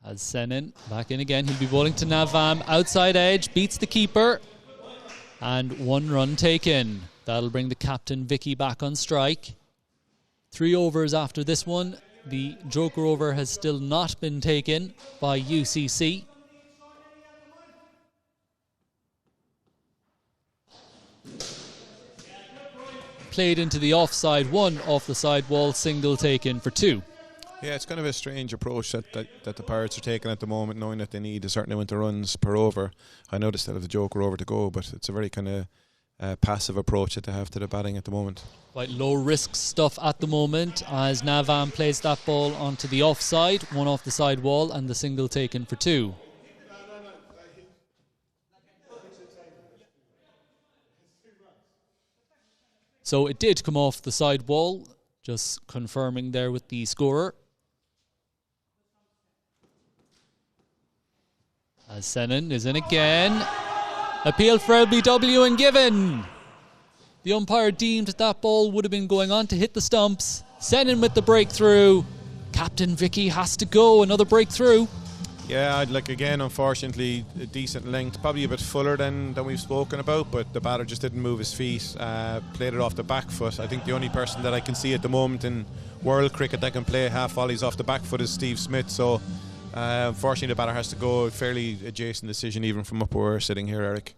As Senan back in again, he'll be bowling to Navam, outside edge, beats the keeper, and 1 run taken. That'll bring the captain Vicky back on strike. 3 overs after this one. The joker over has still not been taken by UCC. Played into the offside, 1 off the side wall, single taken for 2. Yeah, it's kind of a strange approach that the Pirates are taking at the moment, knowing that they need a certain amount of runs per over. I know they still have the joker over to go, but it's a very kind of passive approach that they have to the batting at the moment. Quite low risk stuff at the moment, as Navam plays that ball onto the offside, 1 off the side wall, and the single taken for 2. So it did come off the side wall, just confirming there with the scorer. As Senan is in again. Appeal for LBW and given. The umpire deemed that ball would have been going on to hit the stumps. Senan with the breakthrough. Captain Vicky has to go. Another breakthrough. Yeah, I'd like, again, unfortunately, a decent length, probably a bit fuller than we've spoken about, but the batter just didn't move his feet, played it off the back foot. I think the only person that I can see at the moment in world cricket that can play half volleys off the back foot is Steve Smith, so unfortunately the batter has to go. A fairly adjacent decision even from up where we're sitting here, Eric.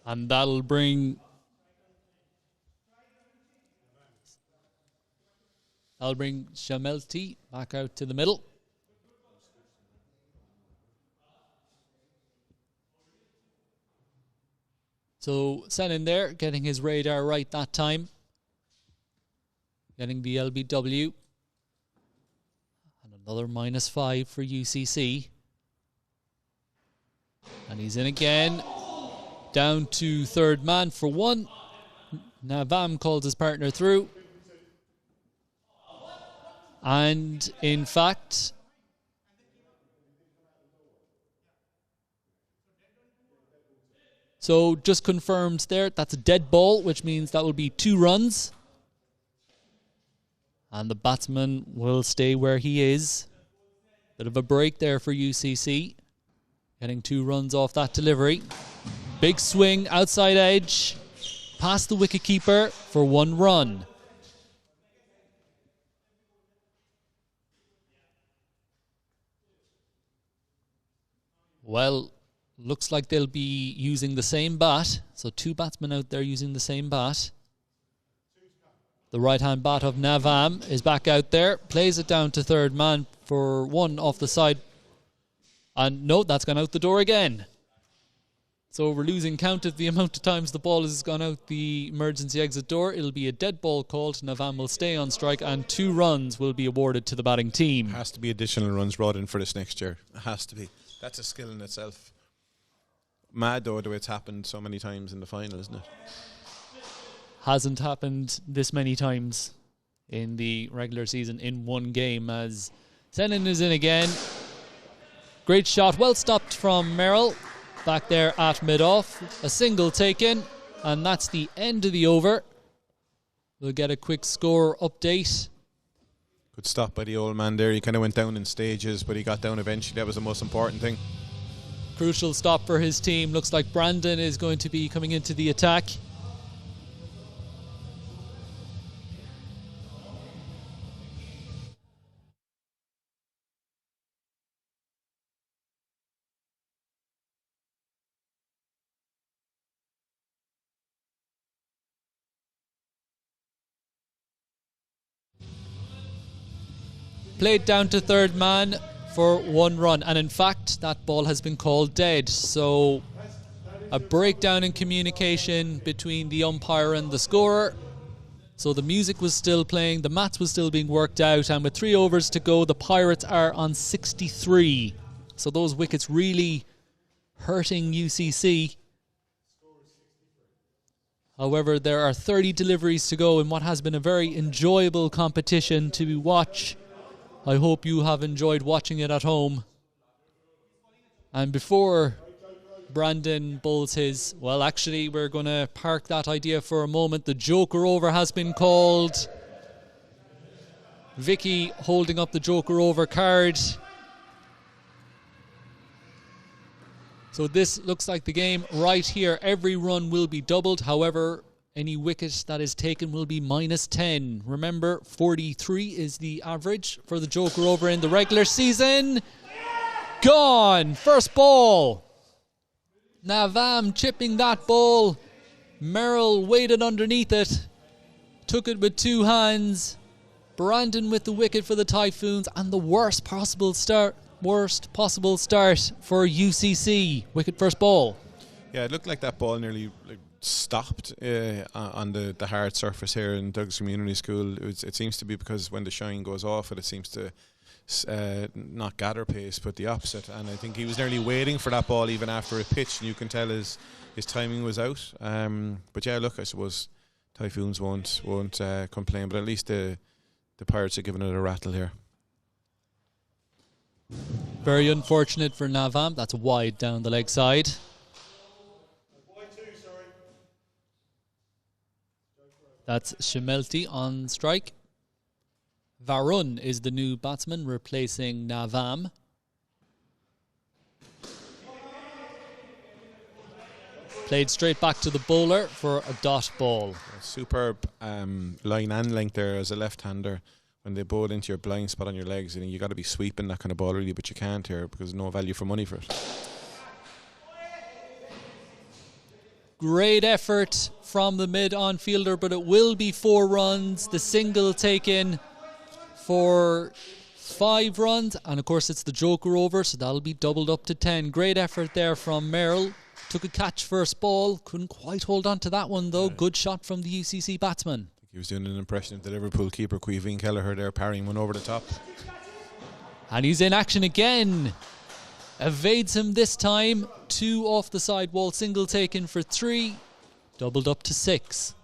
And that'll bring Shamelty back out to the middle. So Senan there, getting his radar right that time. Getting the LBW. And another -5 for UCC. And he's in again. Down to third man for 1. Navam calls his partner through. And in fact, so just confirmed there, that's a dead ball, which means that will be 2 runs. And the batsman will stay where he is. Bit of a break there for UCC. Getting 2 runs off that delivery. Big swing, outside edge. Past the wicketkeeper for 1 run. Well, looks like they'll be using the same bat. So 2 batsmen out there using the same bat. The right-hand bat of Navam is back out there. Plays it down to third man for one off the side. And no, that's gone out the door again. So we're losing count of the amount of times the ball has gone out the emergency exit door. It'll be a dead ball called. Navam will stay on strike and 2 runs will be awarded to the batting team. Has to be additional runs brought in for this next year. It has to be. That's a skill in itself. Mad though, the way it's happened so many times in the final, isn't it? Hasn't happened this many times in the regular season in one game, as Senan is in again. Great shot, well stopped from Merrill back there at mid-off. A single taken, and that's the end of the over. We'll get a quick score update. Good stop by the old man there. He kind of went down in stages, but he got down eventually. That was the most important thing. Crucial stop for his team. Looks like Brandon is going to be coming into the attack. Played down to third man for 1 run, and in fact that ball has been called dead. So a breakdown in communication between the umpire and the scorer. So the music was still playing, the maths was still being worked out, and with 3 overs to go, the Pirates are on 63. So those wickets really hurting UCC. However, there are 30 deliveries to go in what has been a very enjoyable competition to watch. I hope you have enjoyed watching it at home. And before Brandon bowls his, well, actually, we're going to park that idea for a moment. The Joker over has been called. Vicky holding up the Joker over card. So this looks like the game right here. Every run will be doubled. However, any wicket that is taken will be -10. Remember, 43 is the average for the Joker over in the regular season. Gone! First ball. Navam chipping that ball. Merrill waited underneath it. Took it with 2 hands. Brandon with the wicket for the Typhoons. And the worst possible start for UCC. Wicket first ball. Yeah, it looked like that ball nearly stopped on the hard surface here in Douglas Community School. It seems to be because when the shine goes off it seems to not gather pace but the opposite, and I think he was nearly waiting for that ball even after it pitched, and you can tell his timing was out. But yeah, look, I suppose Typhoons won't complain, but at least the Pirates are giving it a rattle here. Very unfortunate for Navam. That's wide down the leg side. That's Shimelti on strike. Varun is the new batsman replacing Navam. Played straight back to the bowler for a dot ball. A superb line and length there as a left-hander. When they bowl into your blind spot on your legs, you got to be sweeping that kind of ball really, but you can't here because there's no value for money for it. Great effort from the mid-on fielder, but it will be 4 runs. The single taken for 5 runs, and of course it's the Joker over, so that'll be doubled up to 10. Great effort there from Merrill. Took a catch first ball, couldn't quite hold on to that one though. Good shot from the UCC batsman. I think he was doing an impression of the Liverpool keeper Caoimhín Kelleher there, parrying one over the top. And he's in action again. Evades him this time. 2 off the side wall, single taken for 3, doubled up to 6.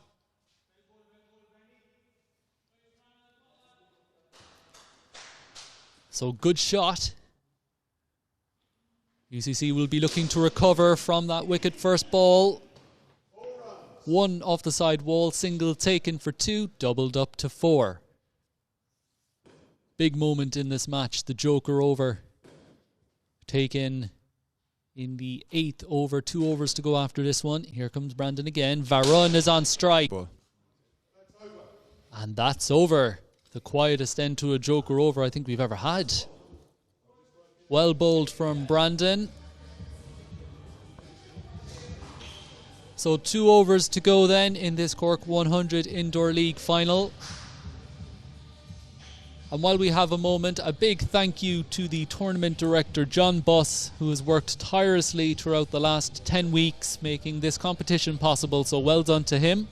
So good shot. UCC will be looking to recover from that wicket first ball. 1 off the side wall, single taken for 2, doubled up to 4. Big moment in this match, the Joker over. Taken in the 8th over, 2 overs to go after this one. Here comes Brandon again. Varun is on strike. And that's over. The quietest end to a Joker over I think we've ever had. Well bowled from Brandon. So 2 overs to go then in this Cork 100 Indoor League final. And while we have a moment, a big thank you to the tournament director, John Buss, who has worked tirelessly throughout the last 10 weeks making this competition possible. So well done to him.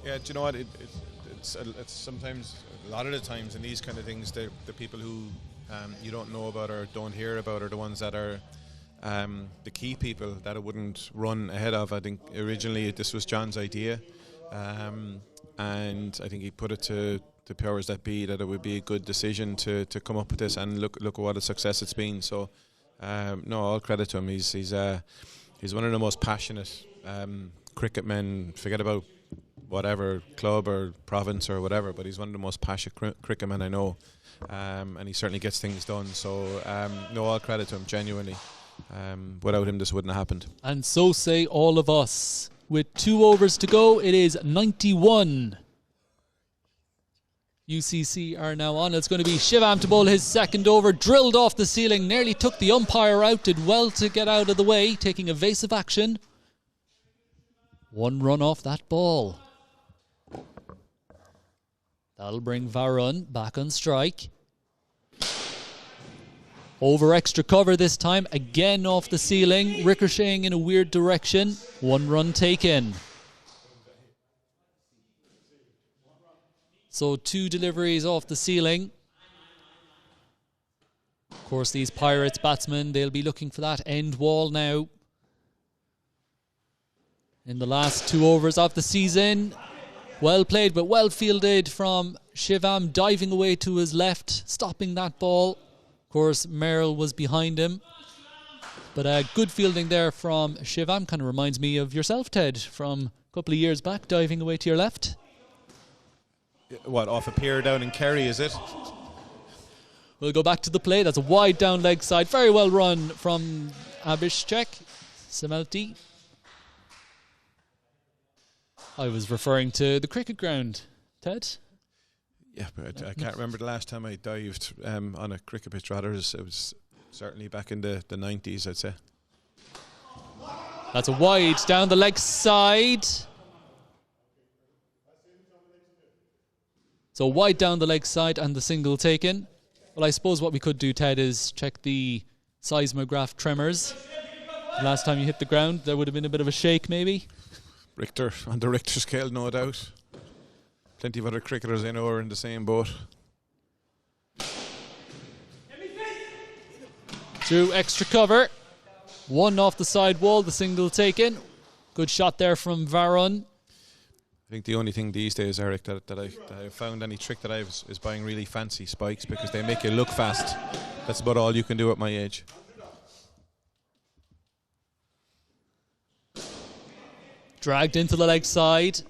Yeah, do you know what? It's sometimes, a lot of the times in these kind of things, the people who you don't know about or don't hear about are the ones that are the key people that it wouldn't run ahead of. I think originally this was John's idea, and I think he put it to the powers that be that it would be a good decision to come up with this, and look at what a success it's been. So no, all credit to him. He's one of the most passionate cricket men. Forget about whatever club or province or whatever, but he's one of the most passionate cricket men I know, and he certainly gets things done. So no, all credit to him, genuinely. Without him this wouldn't have happened. And so say all of us. With 2 overs to go, it is 91. UCC are now on. It's going to be Shivam to bowl his second over. Drilled off the ceiling, nearly took the umpire out. Did well to get out of the way, taking evasive action. 1 run off that ball. That'll bring Varun back on strike. Over extra cover this time, again off the ceiling, ricocheting in a weird direction. 1 run taken. So 2 deliveries off the ceiling. Of course, these Pirates batsmen, they'll be looking for that end wall now. In the last 2 overs of the season, well played but well fielded from Shivam, diving away to his left, stopping that ball. Of course, Merrill was behind him. But good fielding there from Shivam. Kind of reminds me of yourself, Ted, from a couple of years back, diving away to your left. What, off a pier down in Kerry, is it? We'll go back to the play. That's a wide down leg side. Very well run from Abhishek Semelti. I was referring to the cricket ground, Ted. Yeah, but I can't remember the last time I dived on a cricket pitch. Rather, it was certainly back in the 90s, I'd say. That's a wide down the leg side. So wide down the leg side and the single taken. Well, I suppose what we could do, Ted, is check the seismograph tremors. The last time you hit the ground, there would have been a bit of a shake, maybe. Richter, on the Richter scale, no doubt. Plenty of other cricketers I know are in the same boat. Through extra cover. 1 off the side wall, the single taken. Good shot there from Varun. I think the only thing these days, Eric, that I found any trick that I have is buying really fancy spikes because they make you look fast. That's about all you can do at my age. Dragged into the leg side.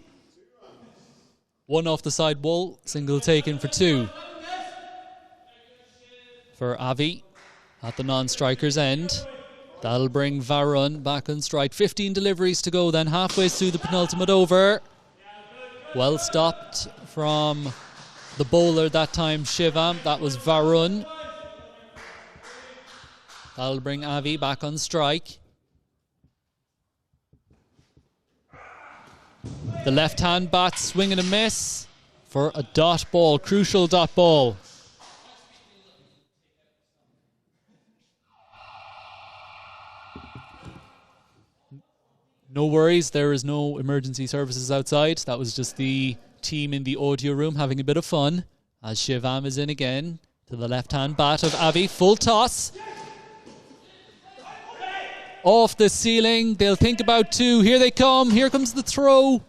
1 off the side wall, single taken for 2. For Avi at the non-striker's end. That'll bring Varun back on strike. 15 deliveries to go then, halfway through the penultimate over. Well stopped from the bowler that time, Shivam. That was Varun. That'll bring Avi back on strike. The left-hand bat swing and a miss for a dot ball, crucial dot ball. No worries, there is no emergency services outside. That was just the team in the audio room having a bit of fun. As Shivam is in again to the left-hand bat of Avi. Full toss. Off the ceiling. They'll think about 2. Here they come. Here comes the throw.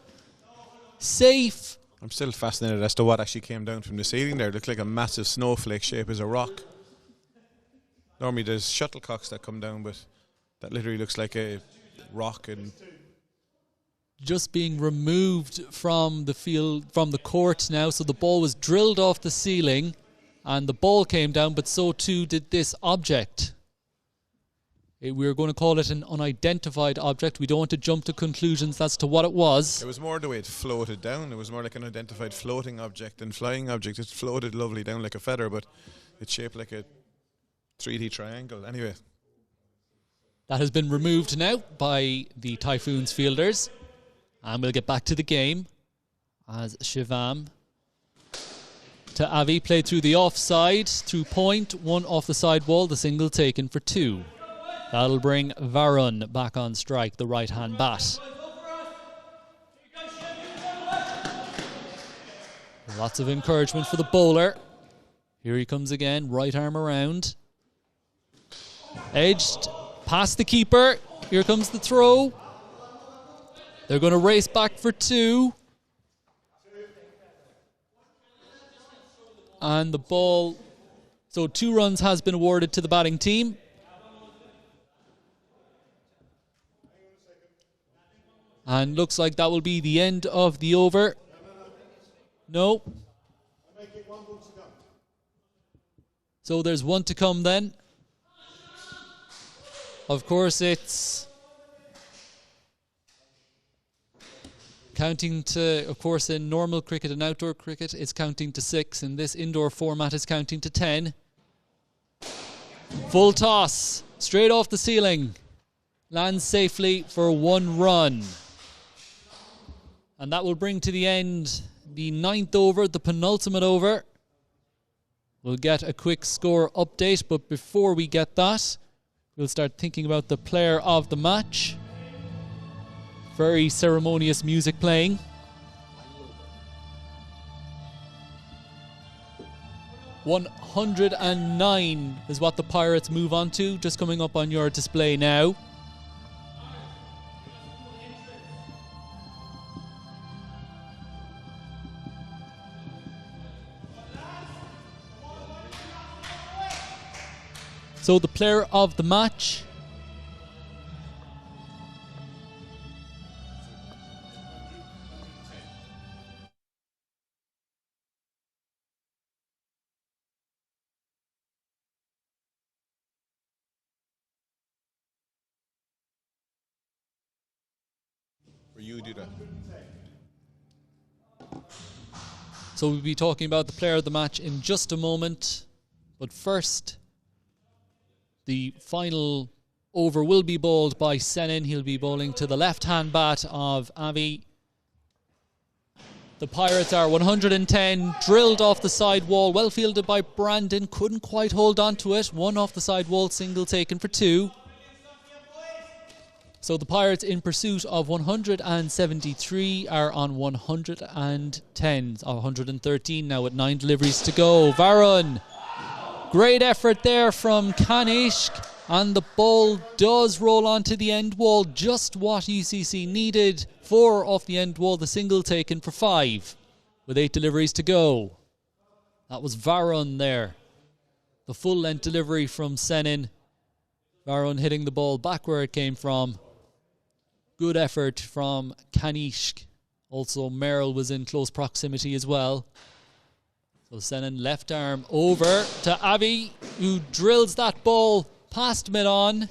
Safe. I'm still fascinated as to what actually came down from the ceiling there. It looked like a massive snowflake shape as a rock. Normally there's shuttlecocks that come down, but that literally looks like a rock. And just being removed from the field, from the court now. So the ball was drilled off the ceiling and the ball came down, but so too did this object. We're going to call it an unidentified object. We don't want to jump to conclusions as to what it was. It was more the way it floated down. It was more like an unidentified floating object than flying object. It floated lovely down like a feather, but it's shaped like a 3D triangle. Anyway. That has been removed now by the Typhoons fielders. And we'll get back to the game as Shivam to Avi, played through the offside, through point, one off the side wall, the single taken for 2. That'll bring Varun back on strike, the right-hand bat. Lots of encouragement for the bowler. Here he comes again, right arm around. Edged, past the keeper. Here comes the throw. They're going to race back for 2. And the ball, so 2 runs has been awarded to the batting team. And looks like that will be the end of the over. No. So there's 1 to come then. Of course, it's counting to, of course, in normal cricket and outdoor cricket, it's counting to 6. In this indoor format, it's counting to 10. Full toss, straight off the ceiling. Lands safely for 1 run. And that will bring to the end the 9th over, the penultimate over. We'll get a quick score update, but before we get that, we'll start thinking about the player of the match. Very ceremonious music playing. $109 is what the Pirates move on to, just coming up on your display now. So the player of the match, you do that. So we'll be talking about the player of the match in just a moment. But first, the final over will be bowled by Senin. He'll be bowling to the left-hand bat of Avi. The Pirates are 110, drilled off the side wall, well fielded by Brandon, couldn't quite hold on to it. 1 off the side wall, single taken for 2. So the Pirates, in pursuit of 173, are on 110, 113 now with 9 deliveries to go. Varun, great effort there from Kanishk, and the ball does roll onto the end wall, just what UCC needed. 4 off the end wall, the single taken for 5, with 8 deliveries to go. That was Varun there. The full length delivery from Senin. Varun hitting the ball back where it came from. Good effort from Kanishk. Also, Merrill was in close proximity as well. So Senin left arm over to Avi, who drills that ball past mid-on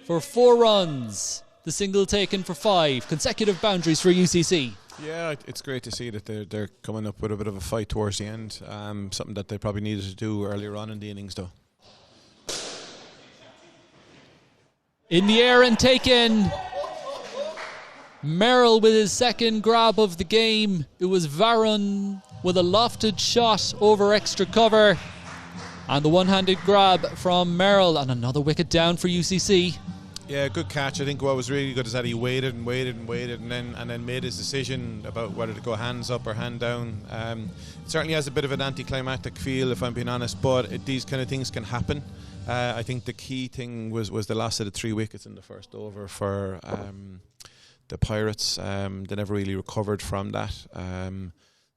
for 4 runs. The single taken for 5. Consecutive boundaries for UCC. Yeah, it's great to see that they're coming up with a bit of a fight towards the end. Something that they probably needed to do earlier on in the innings, though. In the air and taken. Merrill with his second grab of the game. It was Varun with a lofted shot over extra cover. And the one-handed grab from Merrill, and another wicket down for UCC. Yeah, good catch. I think what was really good is that he waited and then made his decision about whether to go hands up or hand down. It certainly has a bit of an anticlimactic feel, if I'm being honest, but these kind of things can happen. I think the key thing was the loss of the 3 wickets in the first over for the Pirates. They never really recovered from that.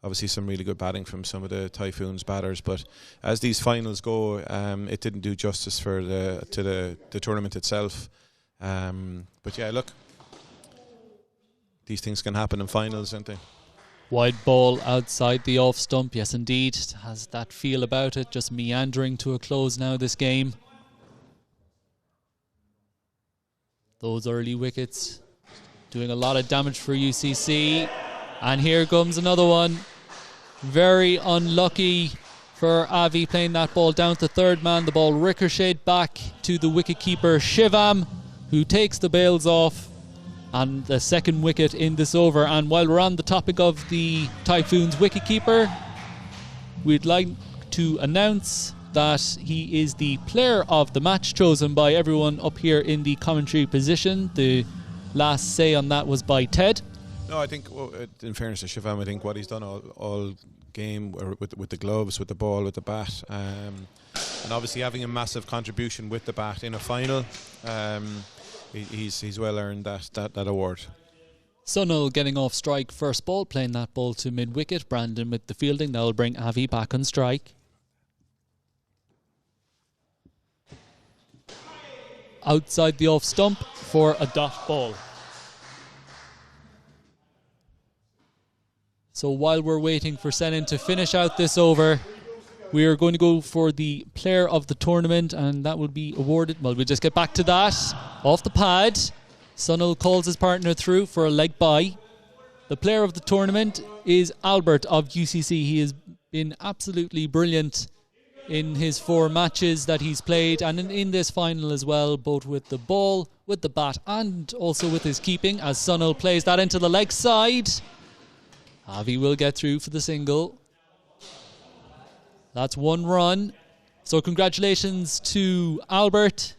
Obviously some really good batting from some of the Typhoons batters, but as these finals go, it didn't do justice to the tournament itself. But yeah, look, these things can happen in finals, don't they? Wide ball outside the off stump, yes indeed. It has that feel about it, just meandering to a close now this game. Those early wickets doing a lot of damage for UCC. And here comes another one. Very unlucky for Avi playing that ball down to third man. The ball ricocheted back to the wicketkeeper Shivam, who takes the bails off. on the second wicket in this over. And while we're on the topic of the Typhoons wicketkeeper, we'd like to announce that he is the player of the match, chosen by everyone up here in the commentary position. The last say on that was by Ted. No, I think, in fairness to Shivam, I think what he's done all game with the gloves, with the ball, with the bat, and obviously having a massive contribution with the bat in a final, he's well earned that award. Sunil getting off strike first ball, playing that ball to mid-wicket. Brandon with the fielding. That'll bring Avi back on strike. Outside the off stump for a dot ball. So while we're waiting for Senan to finish out this over, we are going to go for the player of the tournament, and that will be awarded. Well, we'll just get back to that. Off the pad, Sunil calls his partner through for a leg bye. The player of the tournament is Albert of UCC. He has been absolutely brilliant in his 4 matches that he's played, and in this final as well, both with the ball, with the bat, and also with his keeping, as Sunil plays that into the leg side. Avi will get through for the single. That's 1 run. So congratulations to Albert.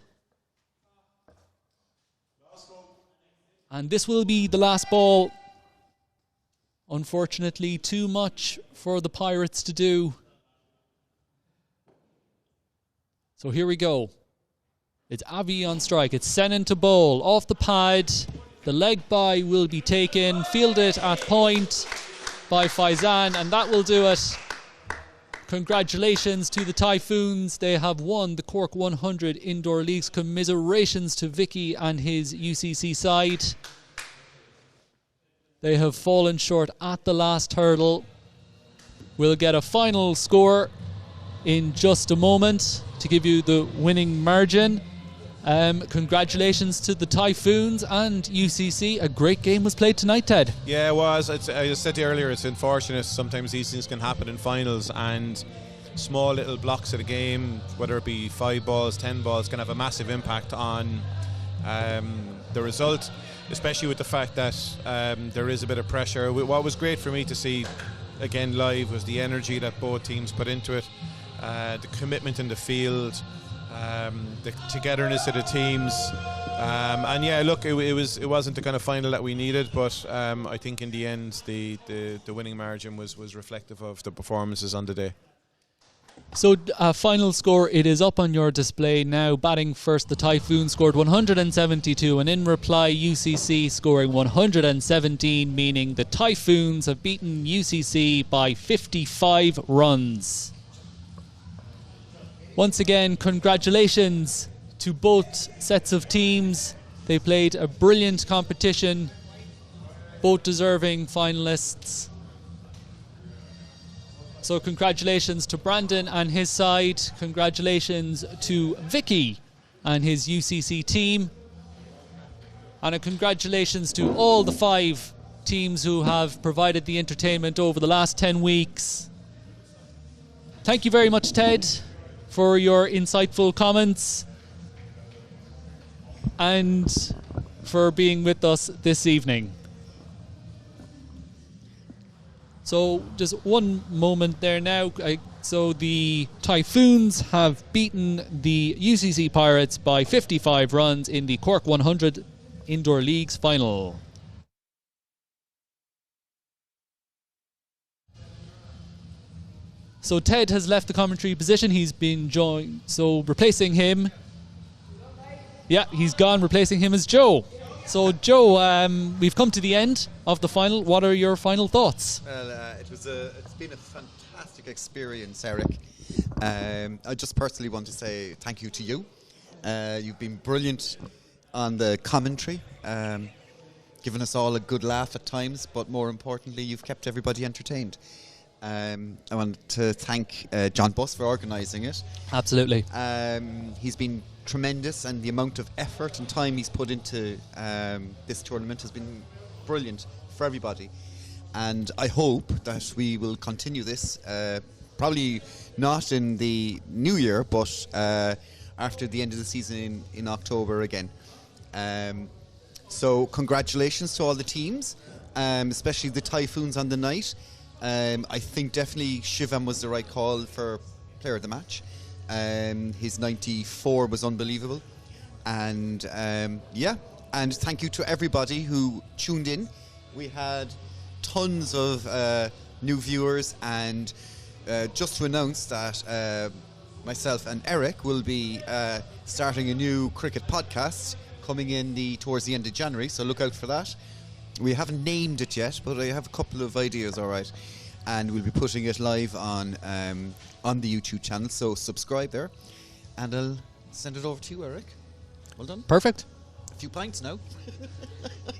And this will be the last ball. Unfortunately, too much for the Pirates to do. So here we go. It's Avi on strike. It's Senan to bowl. Off the pad. The leg bye will be taken. Fielded at point by Faizan, and that will do it. Congratulations to the Typhoons. They have won the Cork 100 Indoor Leagues. Commiserations to Vicky and his UCC side. They have fallen short at the last hurdle. We'll get a final score in just a moment to give you the winning margin. Congratulations to the Typhoons and UCC. A great game was played tonight, Ted. Yeah, it was. I said to you earlier, it's unfortunate sometimes these things can happen in finals, and small little blocks of the game, whether it be 5 balls, 10 balls, can have a massive impact on the result, especially with the fact that there is a bit of pressure. What was great for me to see again live was the energy that both teams put into it, the commitment in the field, the togetherness of the teams, and yeah, look, it wasn't the kind of final that we needed, but I think in the end the winning margin was reflective of the performances on the day. So final score, it is up on your display now. Batting first, the Typhoons scored 172, and in reply UCC scoring 117, meaning the Typhoons have beaten UCC by 55 runs. Once again, congratulations to both sets of teams. They played a brilliant competition, both deserving finalists. So congratulations to Brandon and his side. Congratulations to Vicky and his UCC team. And a congratulations to all the 5 teams who have provided the entertainment over the last 10 weeks. Thank you very much, Ted, for your insightful comments and for being with us this evening. So just one moment there now. So the Typhoons have beaten the UCC Pirates by 55 runs in the Cork 100 Indoor Leagues final. So Ted has left the commentary position. He's been joined. So replacing him. Yeah, he's gone. Replacing him is Joe. So Joe, we've come to the end of the final. What are your final thoughts? Well, it's been a fantastic experience, Eric. I just personally want to say thank you to you. You've been brilliant on the commentary, given us all a good laugh at times, but more importantly, you've kept everybody entertained. I want to thank John Buss for organising it. Absolutely. He's been tremendous, and the amount of effort and time he's put into this tournament has been brilliant for everybody. And I hope that we will continue this, probably not in the new year, but after the end of the season in October again. So congratulations to all the teams, especially the Typhoons on the night. I think definitely Shivam was the right call for player of the match. His 94 was unbelievable. And and thank you to everybody who tuned in. We had tons of new viewers, and just to announce that myself and Eric will be starting a new cricket podcast coming in towards the end of January, so look out for that. We haven't named it yet, but I have a couple of ideas, all right, and we'll be putting it live on the YouTube channel, so subscribe there, and I'll send it over to you, Eric. Well done. Perfect. A few pints now.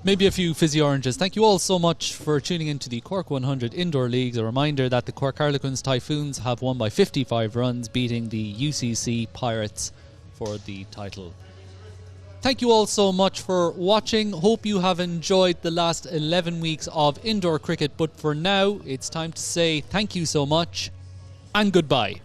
Maybe a few fizzy oranges. Thank you all so much for tuning into the Cork 100 Indoor Leagues. A reminder that the Cork Harlequins Typhoons have won by 55 runs, beating the UCC Pirates for the title. Thank you all so much for watching. Hope you have enjoyed the last 11 weeks of indoor cricket. But for now, it's time to say thank you so much and goodbye.